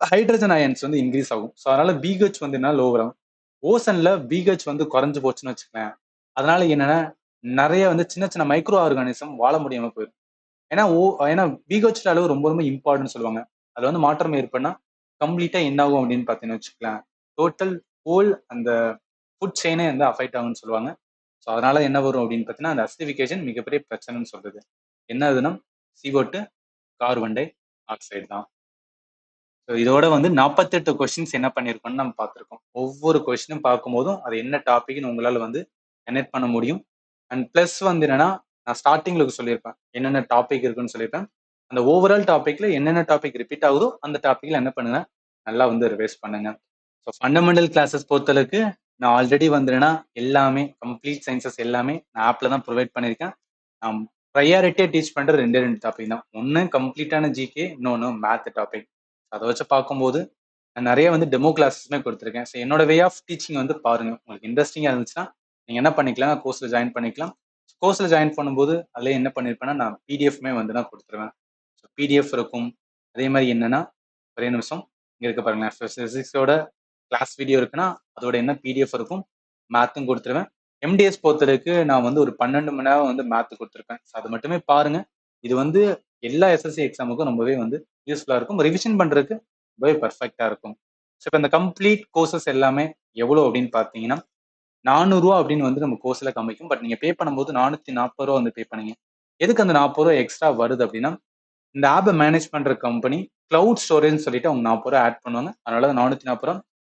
Speaker 1: ஹைட்ரஜன் அயன்ஸ் வந்து இன்க்ரீஸ் ஆகும். ஸோ அதனால பிஹெச் வந்து என்ன லோவர் ஆகும். ஓசன்ல பிஹெச் வந்து குறைஞ்சு போச்சுன்னு வச்சுக்கேன். அதனால என்னன்னா நிறைய வந்து சின்ன சின்ன மைக்ரோ ஆர்கானிசம் வாழ முடியாம போயிடும். ஏன்னா பிஹெச் அளவு ரொம்ப ரொம்ப இம்பார்ட்டன் சொல்லுவாங்க. அது வந்து மாற்றம் ஏற்படனா கம்ப்ளீட்டா என்ன ஆகும் அப்படின்னு பார்த்தீங்கன்னு வச்சுக்கலாம், டோட்டல் ஹோல் அந்த ஃபுட் செயினே வந்து அஃபெக்ட் ஆகும்னு சொல்லுவாங்க. ஸோ அதனால என்ன வரும் அப்படின்னு பார்த்தீங்கன்னா, அந்த அசிடிஃபிகேஷன் மிகப்பெரிய பிரச்சனைன்னு சொல்றது. என்ன அதுன்னா CO2 கார்பன் டை ஆக்சைடு தான். இதோட வந்து 48 கொஸ்டின்ஸ் என்ன பண்ணிருக்கோம்னு நம்ம பார்த்திருக்கோம். ஒவ்வொரு கொஸ்டினும் பார்க்கும்போதும் அது என்ன டாபிக்னு உங்களால வந்து கனெக்ட் பண்ண முடியும். அண்ட் பிளஸ் வந்து என்னன்னா, நான் ஸ்டார்டிங்ல சொல்லியிருப்பேன் என்னென்ன டாபிக் இருக்குன்னு சொல்லியிருப்பேன். அந்த ஓவரால் டாபிக்ல என்னென்ன டாபிக் ரிப்பீட் ஆகுதோ அந்த டாபிக்ல என்ன பண்ணுங்க, நல்லா வந்து ரிவைஸ் பண்ணுங்க. ஸோ ஃபண்டமெண்டல் கிளாஸஸ் பொறுத்தளவுக்கு நான் ஆல்ரெடி வந்து என்னன்னா எல்லாமே கம்ப்ளீட் சயின்சஸ் எல்லாமே நான் ஆப்ல தான் ப்ரொவைட் பண்ணியிருக்கேன். நான் ப்ரையாரிட்டியா டீச் பண்ற ரெண்டே டாபிக் தான். ஒன்னு கம்ப்ளீட்டான ஜிகே, இன்னொன்னு மேத் டாபிக். அதை வச்சு பார்க்கும்போது நான் நிறைய வந்து டெமோ கிளாஸஸ்மே கொடுத்துருக்கேன். ஸோ என்னோட வே ஆஃப் டீச்சிங் வந்து பாருங்க, உங்களுக்கு இன்ட்ரெஸ்டிங்காக இருந்துச்சுன்னா நீங்க என்ன பண்ணிக்கலாம், கோர்ஸ்ல ஜாயின் பண்ணிக்கலாம். கோர்ஸ்ல ஜாயின் பண்ணும்போது அதுல என்ன பண்ணிருப்பேன்னா நான் பிடிஎஃப்மே வந்து நான் கொடுத்துருவேன். ஸோ பிடிஎஃப் இருக்கும். அதே மாதிரி என்னன்னா ஒரே நிமிஷம் இங்க இருக்க பாருங்களேன், பிசிக்ஸோட கிளாஸ் வீடியோ இருக்குன்னா அதோட என்ன பிடிஎஃப் இருக்கும், மேத்தும் கொடுத்துருவேன். எம்டிஎஸ் பொறுத்தவரைக்கு நான் வந்து ஒரு 12 மணி நேரம் வந்து மேத் கொடுத்துருப்பேன். ஸோ அது மட்டுமே பாருங்க. இது வந்து எல்லா எஸ்எஸ்சி எக்ஸாமுக்கும் ரொம்பவே வந்து யூஸ்ஃபுல்லா இருக்கும். ரிவிஷன் பண்றதுக்கு ரொம்பவே பர்ஃபெக்டா இருக்கும். ஸோ இப்போ இந்த கம்ப்ளீட் கோர்சஸ் எல்லாமே எவ்வளோ அப்படின்னு பார்த்தீங்கன்னா, 400 ரூபா அப்படின்னு வந்து நம்ம கோர்ஸ்ல காமிக்கும். பட் நீங்க பே பண்ணும்போது 440 ரூபா வந்து பே பண்ணீங்க. எதுக்கு அந்த 40 ரூபா எக்ஸ்ட்ரா வருது அப்படின்னா, இந்த ஆப்பை மேனேஜ் பண்ற கம்பெனி கிளவுட் ஸ்டோரேஜ் சொல்லிட்டு அவங்க 40 ரூபா ஆட் பண்ணுவாங்க. அதனால 440 ரூபா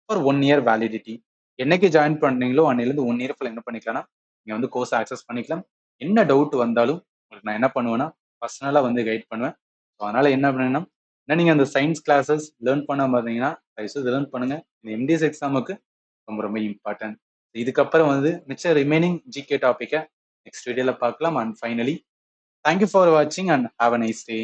Speaker 1: ஃபார் 1 இயர் வேலிடிட்டி. என்னைக்கு ஜாயின் பண்ணீங்களோ அன்னையிலேருந்து 1 இயர் ஃபுல் என்ன பண்ணிக்கலாம்னா நீங்க வந்து கோர்ஸ் ஆக்சஸ் பண்ணிக்கலாம். என்ன டவுட் வந்தாலும் உங்களுக்கு நான் என்ன பண்ணுவேன்னா பர்சனலா வந்து கைட் பண்ணுவேன். ஸோ அதனால என்ன பண்ணேன்னா, நீங்க அந்த சயின்ஸ் கிளாஸஸ் லேர்ன் பண்ணாம இருந்தீங்கன்னா தயவுசெய்து லேர்ன் பண்ணுங்க. இந்த எம்டிஎஸ் எக்ஸாமுக்கு ரொம்ப ரொம்ப இம்பார்ட்டன்ட். இதுக்கப்புறம் வந்து மிச்ச ரிமைனிங் ஜிகே டாப்பிக்கை நெக்ஸ்ட் வீடியோல பார்க்கலாம். And finally thank you for வாட்சிங் and have a nice day.